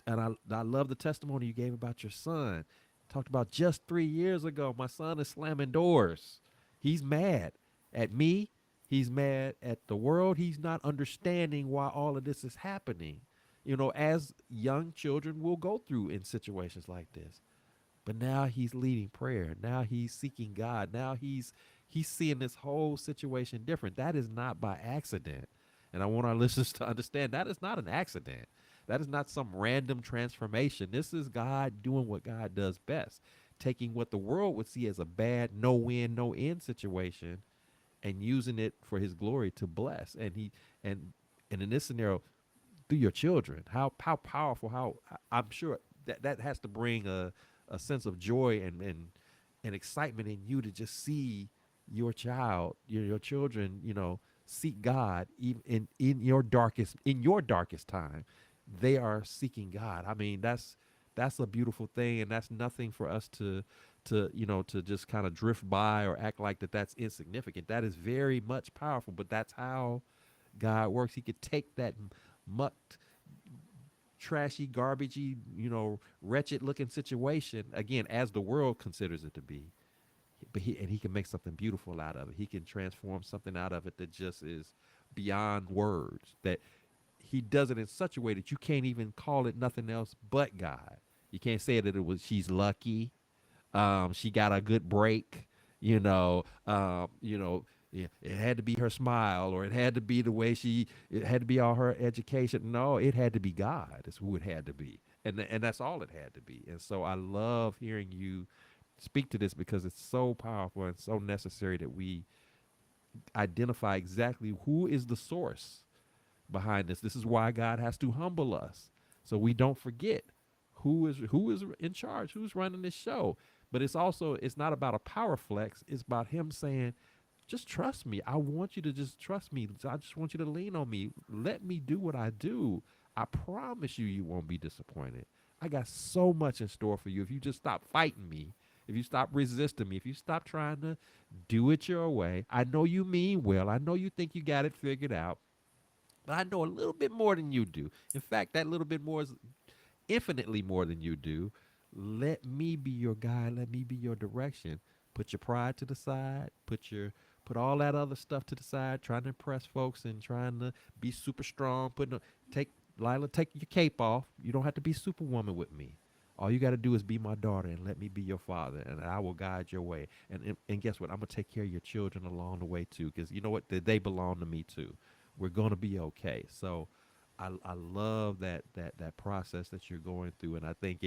And I love the testimony you gave about your son. Talked about just 3 years ago. My son is slamming doors. He's mad at me. He's mad at the world. He's not understanding why all of this is happening. You know, as young children will go through in situations like this. But now he's leading prayer. Now he's seeking God. Now he's seeing this whole situation different. That is not by accident. And I want our listeners to understand that is not an accident. That is not some random transformation. This is God doing what God does best, taking what the world would see as a bad, no win, no end situation and using it for his glory to bless. And and in this scenario, through your children. How powerful? How I'm sure that has to bring a sense of joy and excitement in you to just see your child, your children, seek God even in your darkest time. They are seeking God. I mean, that's a beautiful thing, and that's nothing for us to just kind of drift by or act like that's insignificant. That is very much powerful, but that's how God works. He could take that mucked, trashy, garbagey, wretched looking situation again as the world considers it to be. But he can make something beautiful out of it. He can transform something out of it that just is beyond words. That he does it in such a way that you can't even call it nothing else but God. You can't say that it was she's lucky, she got a good break. Yeah, it had to be her smile, or it had to be the way it had to be all her education. No, it had to be God. Is who it had to be, and that's all it had to be. And so I love hearing you speak to this because it's so powerful and so necessary that we identify exactly who is the source behind this. This is why God has to humble us so we don't forget who is in charge, who's running this show. But it's not about a power flex. It's about him saying, just trust me. I want you to just trust me. I just want you to lean on me. Let me do what I do. I promise you, you won't be disappointed. I got so much in store for you if you just stop fighting me. If you stop resisting me, if you stop trying to do it your way, I know you mean well. I know you think you got it figured out, but I know a little bit more than you do. In fact, that little bit more is infinitely more than you do. Let me be your guide. Let me be your direction. Put your pride to the side. Put all that other stuff to the side. Trying to impress folks and trying to be super strong. Take Lila, take your cape off. You don't have to be Superwoman with me. All you got to do is be my daughter and let me be your father, and I will guide your way. And guess what? I'm gonna take care of your children along the way too, because you know what? They belong to me too. We're gonna be okay. So I love that process that you're going through, and I think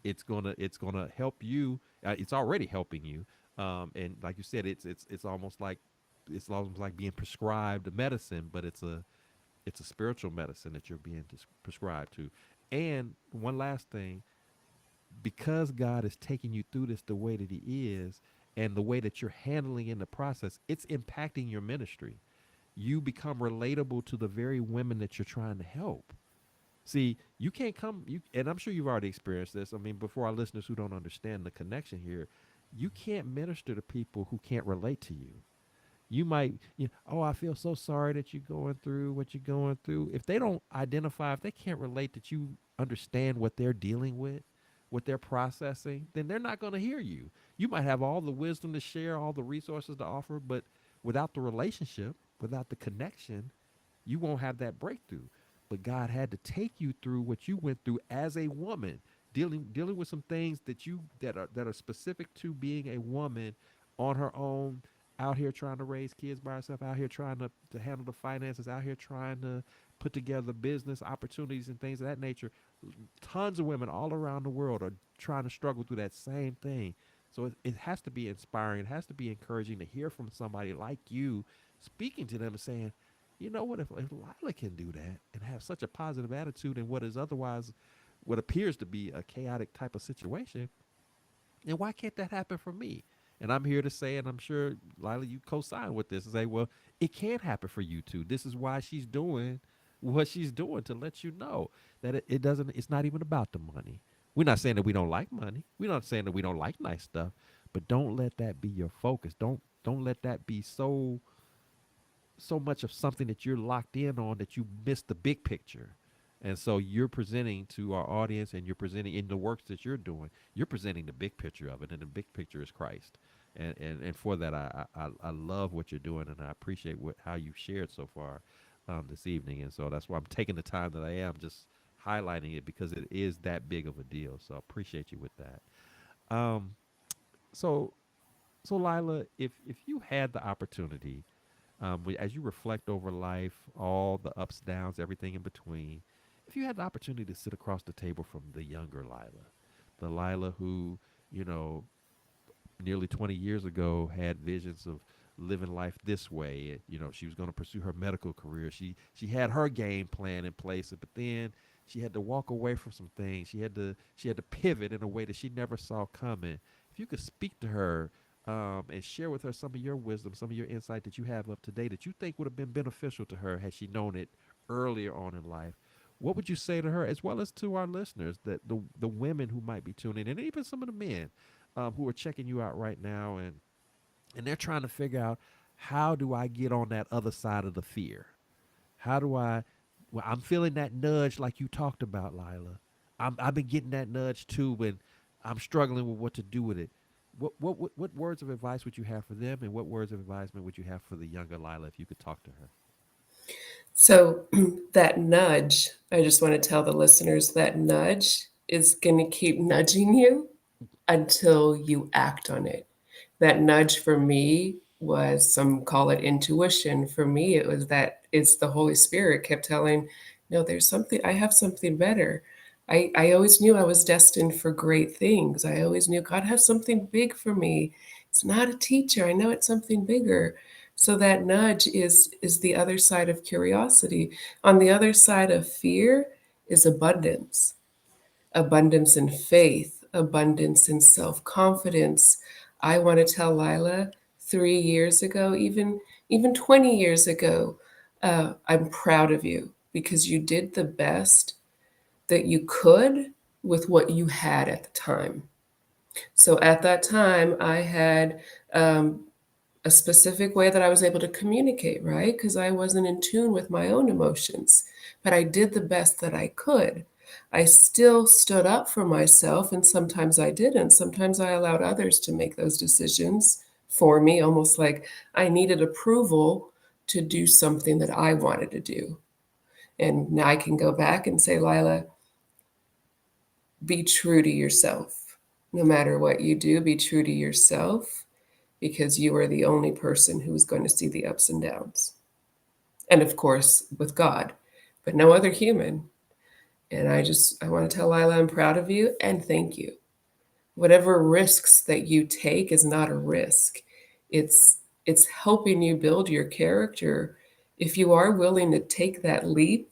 it's gonna help you. It's already helping you, and like you said, it's almost like being prescribed a medicine, but it's a spiritual medicine that you're being prescribed to. And one last thing, because God is taking you through this the way that He is, and the way that you're handling in the process, it's impacting your ministry. You become relatable to the very women that you're trying to help. See, you can't come, and I'm sure you've already experienced this. I mean, before our listeners who don't understand the connection here, you can't minister to people who can't relate to you. You might, oh, I feel so sorry that you're going through what you're going through. If they don't identify, if they can't relate that you understand what they're dealing with, what they're processing, then they're not going to hear you. You might have all the wisdom to share, all the resources to offer, but without the relationship, without the connection, you won't have that breakthrough. But God had to take you through what you went through as a woman, dealing with some things that are specific to being a woman on her own, out here trying to raise kids by herself, out here trying to handle the finances, out here trying to put together business opportunities and things of that nature. Tons of women all around the world are trying to struggle through that same thing. So it has to be inspiring. It has to be encouraging to hear from somebody like you speaking to them and saying, you know what, if Lila can do that and have such a positive attitude in what is otherwise what appears to be a chaotic type of situation, then why can't that happen for me? And I'm here to say, and I'm sure Lila, you co-sign with this and say, well, it can happen for you too. This is why she's doing what she's doing to let you know that it doesn't. It's not even about the money. We're not saying that we don't like money. We're not saying that we don't like nice stuff, but don't let that be your focus. Don't let that be so much of something that you're locked in on that you miss the big picture. And so you're presenting to our audience, and you're presenting in the works that you're doing, you're presenting the big picture of it. And the big picture is Christ. And for that, I love what you're doing, and I appreciate how you've shared so far this evening. And so that's why I'm taking the time that I am, just highlighting it, because it is that big of a deal. So I appreciate you with that. Um, so so Lila, if you had the opportunity, as you reflect over life, all the ups, downs, everything in between, if you had the opportunity to sit across the table from the younger Lila, the Lila who, you know, nearly 20 years ago had visions of living life this way. You know, she was going to pursue her medical career. She had her game plan in place, but then she had to walk away from some things. She had to pivot in a way that she never saw coming. If you could speak to her, and share with her some of your wisdom, some of your insight that you have up to date that you think would have been beneficial to her had she known it earlier on in life, what would you say to her, as well as to our listeners, that the women who might be tuning in, and even some of the men who are checking you out right now, and they're trying to figure out, how do I get on that other side of the fear? How do I? Well, I'm feeling that nudge like you talked about, Lila. I've been getting that nudge too, when I'm struggling with what to do with it. What words of advice would you have for them, and what words of advisement would you have for the younger Lila if you could talk to her? So that nudge, I just want to tell the listeners that nudge is going to keep nudging you until you act on it. That nudge for me was, some call it intuition. For me, it was that it's the Holy Spirit kept telling, no, there's something, I have something better. I always knew I was destined for great things. I always knew God has something big for me. It's not a teacher. I know it's something bigger. So that nudge is the other side of curiosity. On the other side of fear is abundance, abundance in faith, abundance in self confidence. I want to tell Lila, 3 years ago, even 20 years ago, I'm proud of you because you did the best that you could with what you had at the time. So at that time, I had um, a specific way that I was able to communicate, right? Because I wasn't in tune with my own emotions, but I did the best that I could. I still stood up for myself, and sometimes I didn't. Sometimes I allowed others to make those decisions for me, almost like I needed approval to do something that I wanted to do. And now I can go back and say, Lila, be true to yourself. No matter what you do, be true to yourself because you are the only person who is going to see the ups and downs. And of course, with God, but no other human. And I want to tell Lila, I'm proud of you and thank you. Whatever risks that you take is not a risk. It's it's helping you build your character. If you are willing to take that leap,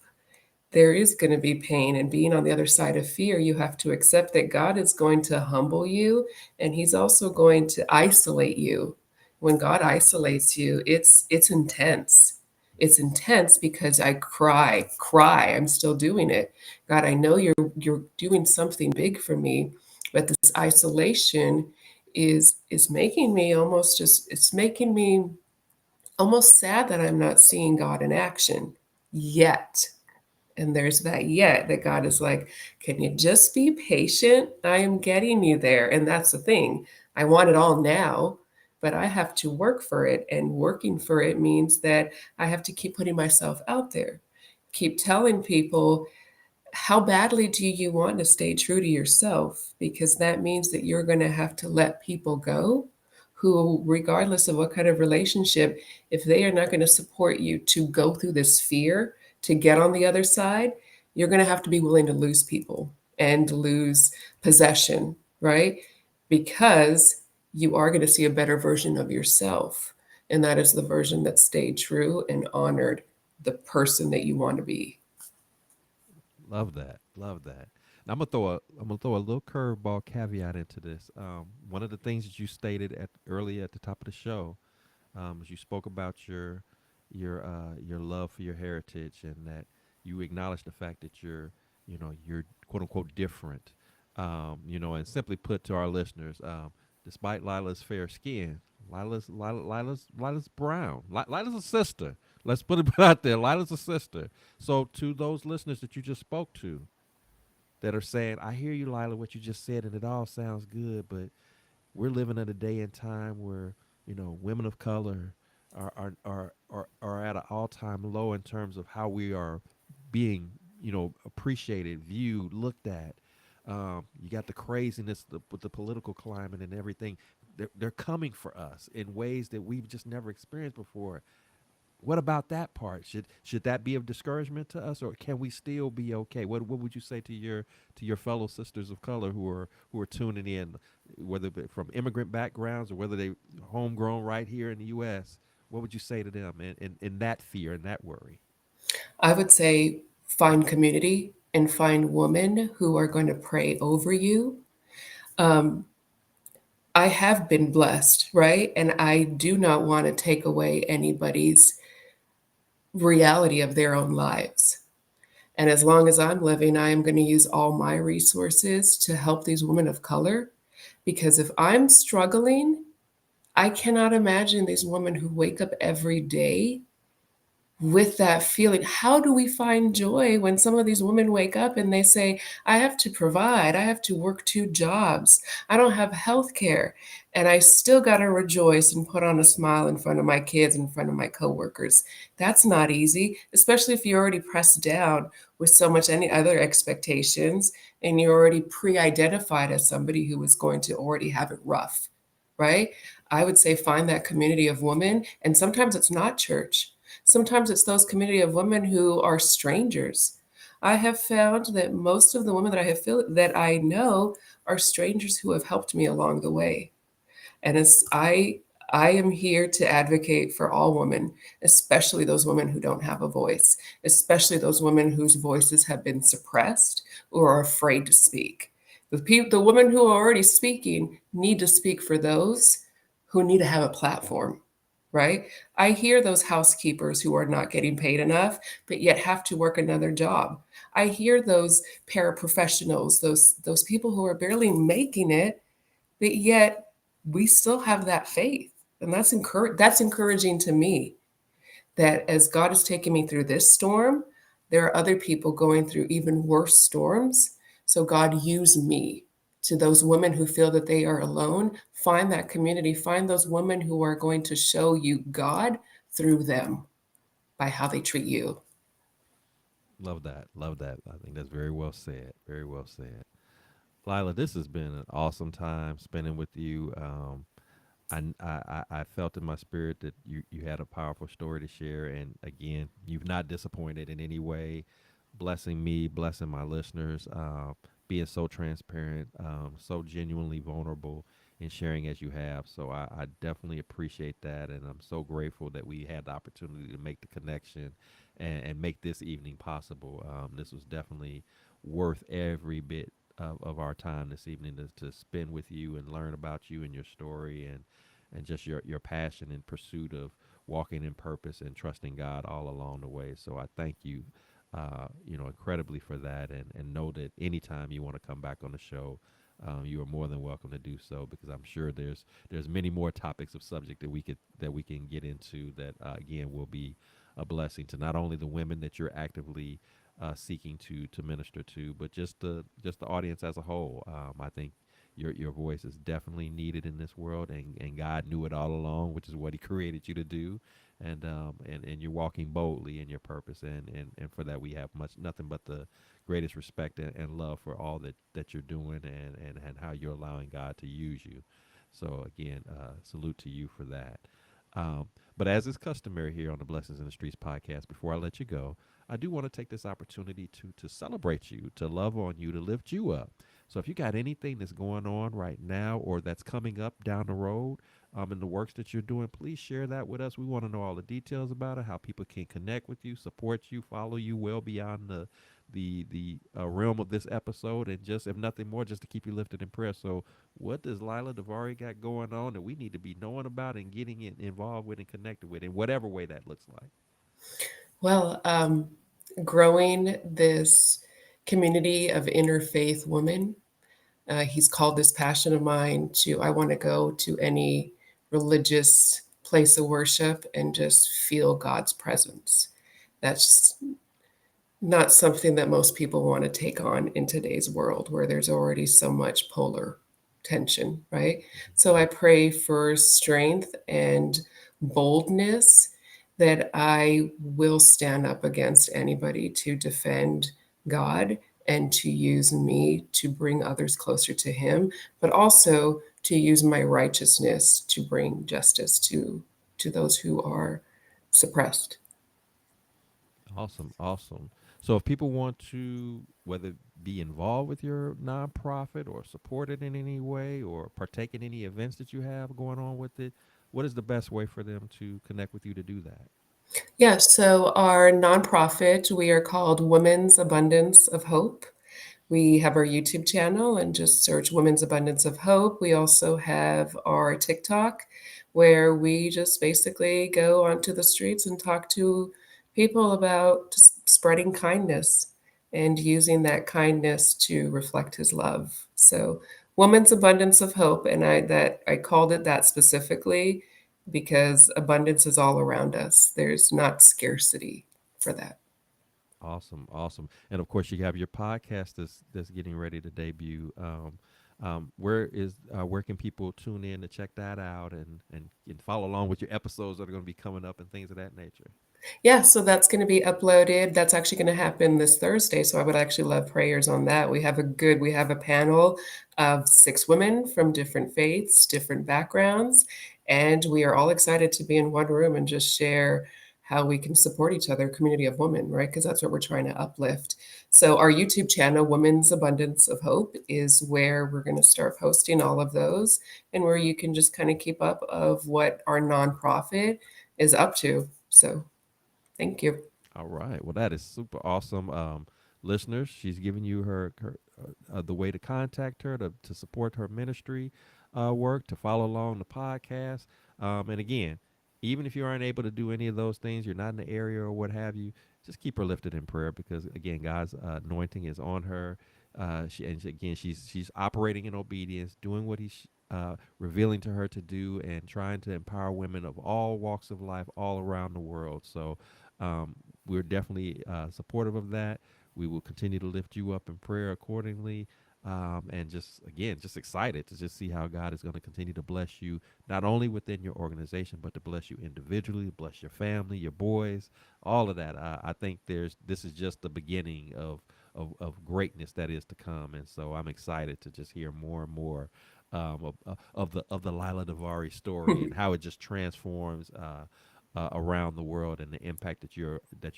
there is going to be pain, and being on the other side of fear, you have to accept that God is going to humble you, and he's also going to isolate you. When God isolates you, it's intense. It's intense because I cry, I'm still doing it. God, I know you're doing something big for me, but this isolation is making me almost just, it's making me almost sad that I'm not seeing God in action yet. And there's that yet that God is like, can you just be patient? I am getting you there. And that's the thing. I want it all now, but I have to work for it. And working for it means that I have to keep putting myself out there, keep telling people, how badly do you want to stay true to yourself? Because that means that you're going to have to let people go who, regardless of what kind of relationship, if they are not going to support you to go through this fear to get on the other side, you're going to have to be willing to lose people and lose possession, right? Because you are going to see a better version of yourself. And that is the version that stayed true and honored the person that you want to be. Love that. Love that. Now, I'm gonna throw a little curveball caveat into this. One of the things that you stated at earlier at the top of the show, as you spoke about your love for your heritage, and that you acknowledge the fact that you're quote unquote different. And simply put to our listeners, despite Lila's fair skin, Lila's brown. Lila's a sister. Let's put it out there. Lila's a sister. So to those listeners that you just spoke to, that are saying, I hear you, Lila, what you just said, and it all sounds good, but we're living in a day and time where, women of color are at an all time low in terms of how we are being, appreciated, viewed, looked at. You got the craziness with the political climate and everything. They're coming for us in ways that we've just never experienced before. What about that part? Should that be of discouragement to us, or can we still be okay? What would you say to your fellow sisters of color who are tuning in, whether from immigrant backgrounds or whether they homegrown right here in the U.S.? What would you say to them in that fear and that worry? I would say find community and find women who are going to pray over you. Um, I have been blessed, right? And I do not want to take away anybody's reality of their own lives. And as long as I'm living, I am going to use all my resources to help these women of color. Because if I'm struggling, I cannot imagine these women who wake up every day with that feeling. How do we find joy when some of these women wake up and they say, I have to provide, I have to work two jobs, I don't have health care, and I still got to rejoice and put on a smile in front of my kids, in front of my coworkers? That's not easy, especially if you're already pressed down with so much any other expectations and you're already pre-identified as somebody who is going to already have it rough, right? I would say find that community of women, and sometimes it's not church. Sometimes it's those community of women who are strangers. I have found that most of the women that I know are strangers who have helped me along the way. And as I am here to advocate for all women, especially those women who don't have a voice, especially those women whose voices have been suppressed or are afraid to speak. The women who are already speaking need to speak for those who need to have a platform, right? I hear those housekeepers who are not getting paid enough, but yet have to work another job. I hear those paraprofessionals, those people who are barely making it, but yet we still have that faith. And that's encouraging to me, that as God is taking me through this storm, there are other people going through even worse storms. So God, use me. To those women who feel that they are alone, find that community, find those women who are going to show you God through them by how they treat you. Love that. Love that. I think that's very well said. Very well said. Lila, this has been an awesome time spending with you. I felt in my spirit that you had a powerful story to share, and again, you've not disappointed in any way, blessing me, blessing my listeners, being so transparent, so genuinely vulnerable in sharing as you have. So I definitely appreciate that, and I'm so grateful that we had the opportunity to make the connection and make this evening possible. This was definitely worth every bit of our time this evening to spend with you and learn about you and your story and just your passion and pursuit of walking in purpose and trusting God all along the way. So I thank you, incredibly for that, and know that anytime you want to come back on the show, you are more than welcome to do so, because I'm sure there's many more topics of subject that we can get into that again will be a blessing to not only the women that you're actively seeking to minister to, but just the audience as a whole. I think your voice is definitely needed in this world, and God knew it all along, which is what He created you to do, and you're walking boldly in your purpose, and for that we have much nothing but the greatest respect and love for all that you're doing, and how you're allowing God to use you. So again, salute to you for that. But as is customary here on the Blessings in the Streets podcast, before I let you go, I do want to take this opportunity to celebrate you, to love on you, to lift you up. So if you got anything that's going on right now or that's coming up down the road, in the works that you're doing, please share that with us. We want to know all the details about it, how people can connect with you, support you, follow you well beyond the realm of this episode, and just if nothing more, just to keep you lifted in prayer. So, what does Laila Davari got going on that we need to be knowing about and getting involved with and connected with in whatever way that looks like? Well, growing this community of interfaith women, he's called this passion of mine to, I want to go to any religious place of worship and just feel God's presence. That's not something that most people want to take on in today's world where there's already so much polar tension, right? So I pray for strength and boldness that I will stand up against anybody to defend God and to use me to bring others closer to Him, but also to use my righteousness to bring justice to those who are suppressed. Awesome, awesome. So if people want to, whether be involved with your nonprofit or support it in any way or partake in any events that you have going on with it, what is the best way for them to connect with you to do that? Yeah, so our nonprofit, we are called Women's Abundance of Hope. We have our YouTube channel and just search Women's Abundance of Hope. We also have our TikTok where we just basically go onto the streets and talk to people about just spreading kindness and using that kindness to reflect his love. So Women's Abundance of Hope, and I called it that specifically because abundance is all around us. There's not scarcity for that. Awesome, awesome. And of course, you have your podcast that's getting ready to debut. Where can people tune in to check that out and follow along with your episodes that are going to be coming up and things of that nature? Yeah, so that's going to be uploaded. That's actually going to happen this Thursday. So I would actually love prayers on that. We have a panel of 6 women from different faiths, different backgrounds, and we are all excited to be in one room and just share how we can support each other, community of women, right? Because that's what we're trying to uplift. So our YouTube channel, Women's Abundance of Hope, is where we're going to start posting all of those and where you can just kind of keep up of what our nonprofit is up to. So thank you. All right. Well, that is super awesome. Listeners, she's giving you her the way to contact her to support her ministry work, to follow along the podcast. And again, even if you aren't able to do any of those things, you're not in the area or what have you, just keep her lifted in prayer because again, God's anointing is on her. Again, she's operating in obedience, doing what He's revealing to her to do, and trying to empower women of all walks of life all around the world. So um, we're definitely supportive of that. We will continue to lift you up in prayer accordingly. And just again, just excited to just see how God is going to continue to bless you, not only within your organization, but to bless you individually, bless your family, your boys, all of that. I think this is just the beginning of greatness that is to come, and so I'm excited to just hear more and more of the Lila Davari story and how it just transforms around the world and the impact that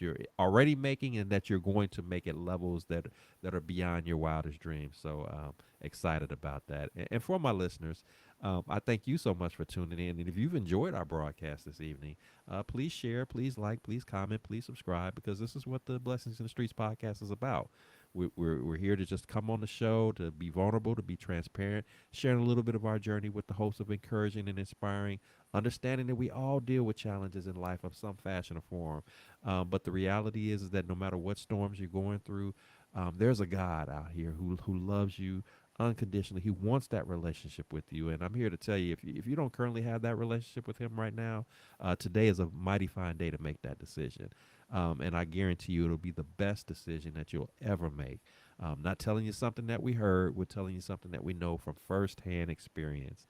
you're already making and that you're going to make at levels that are beyond your wildest dreams. So excited about that. And for my listeners, I thank you so much for tuning in. And if you've enjoyed our broadcast this evening, please share, please like, please comment, please subscribe because this is what the Blessings in the Streets podcast is about. We're here to just come on the show, to be vulnerable, to be transparent, sharing a little bit of our journey with the hopes of encouraging and inspiring, understanding that we all deal with challenges in life of some fashion or form. But the reality is that no matter what storms you're going through, there's a God out here who loves you unconditionally. He wants that relationship with you. And I'm here to tell you, if you don't currently have that relationship with Him right now, today is a mighty fine day to make that decision. And I guarantee you it'll be the best decision that you'll ever make. Not telling you something that we heard, we're telling you something that we know from firsthand experience.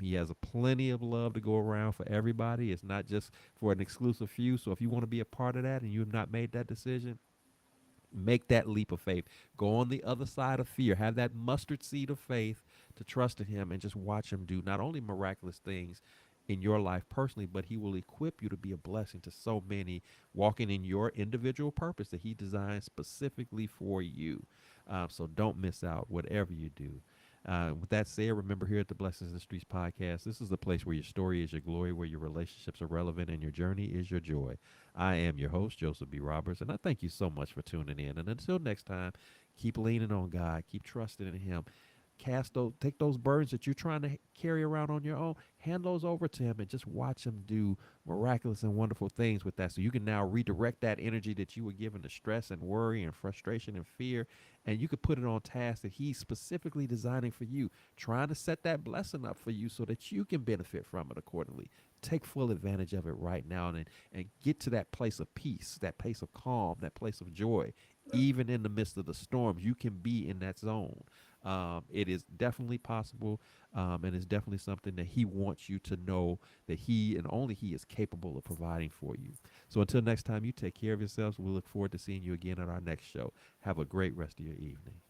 He has a plenty of love to go around for everybody. It's not just for an exclusive few. So if you want to be a part of that and you have not made that decision, make that leap of faith. Go on the other side of fear. Have that mustard seed of faith to trust in Him and just watch Him do not only miraculous things in your life personally, but He will equip you to be a blessing to so many walking in your individual purpose that He designed specifically for you. So don't miss out, whatever you do. With that said, remember here at the Blessings in the Streets podcast, this is the place where your story is your glory, where your relationships are relevant, and your journey is your joy. I am your host, Joseph B. Roberts, and I thank you so much for tuning in. And until next time, keep leaning on God, keep trusting in Him. Take those burdens that you're trying to carry around on your own, hand those over to Him, and just watch Him do miraculous and wonderful things with that. So you can now redirect that energy that you were given to stress and worry and frustration and fear, and you could put it on tasks that He's specifically designing for you, trying to set that blessing up for you so that you can benefit from it accordingly. Take full advantage of it right now, and get to that place of peace, that place of calm, that place of joy. Even in the midst of the storms, you can be in that zone. It is definitely possible, and it's definitely something that He wants you to know that He and only He is capable of providing for you. So until next time, you take care of yourselves. We look forward to seeing you again at our next show. Have a great rest of your evening.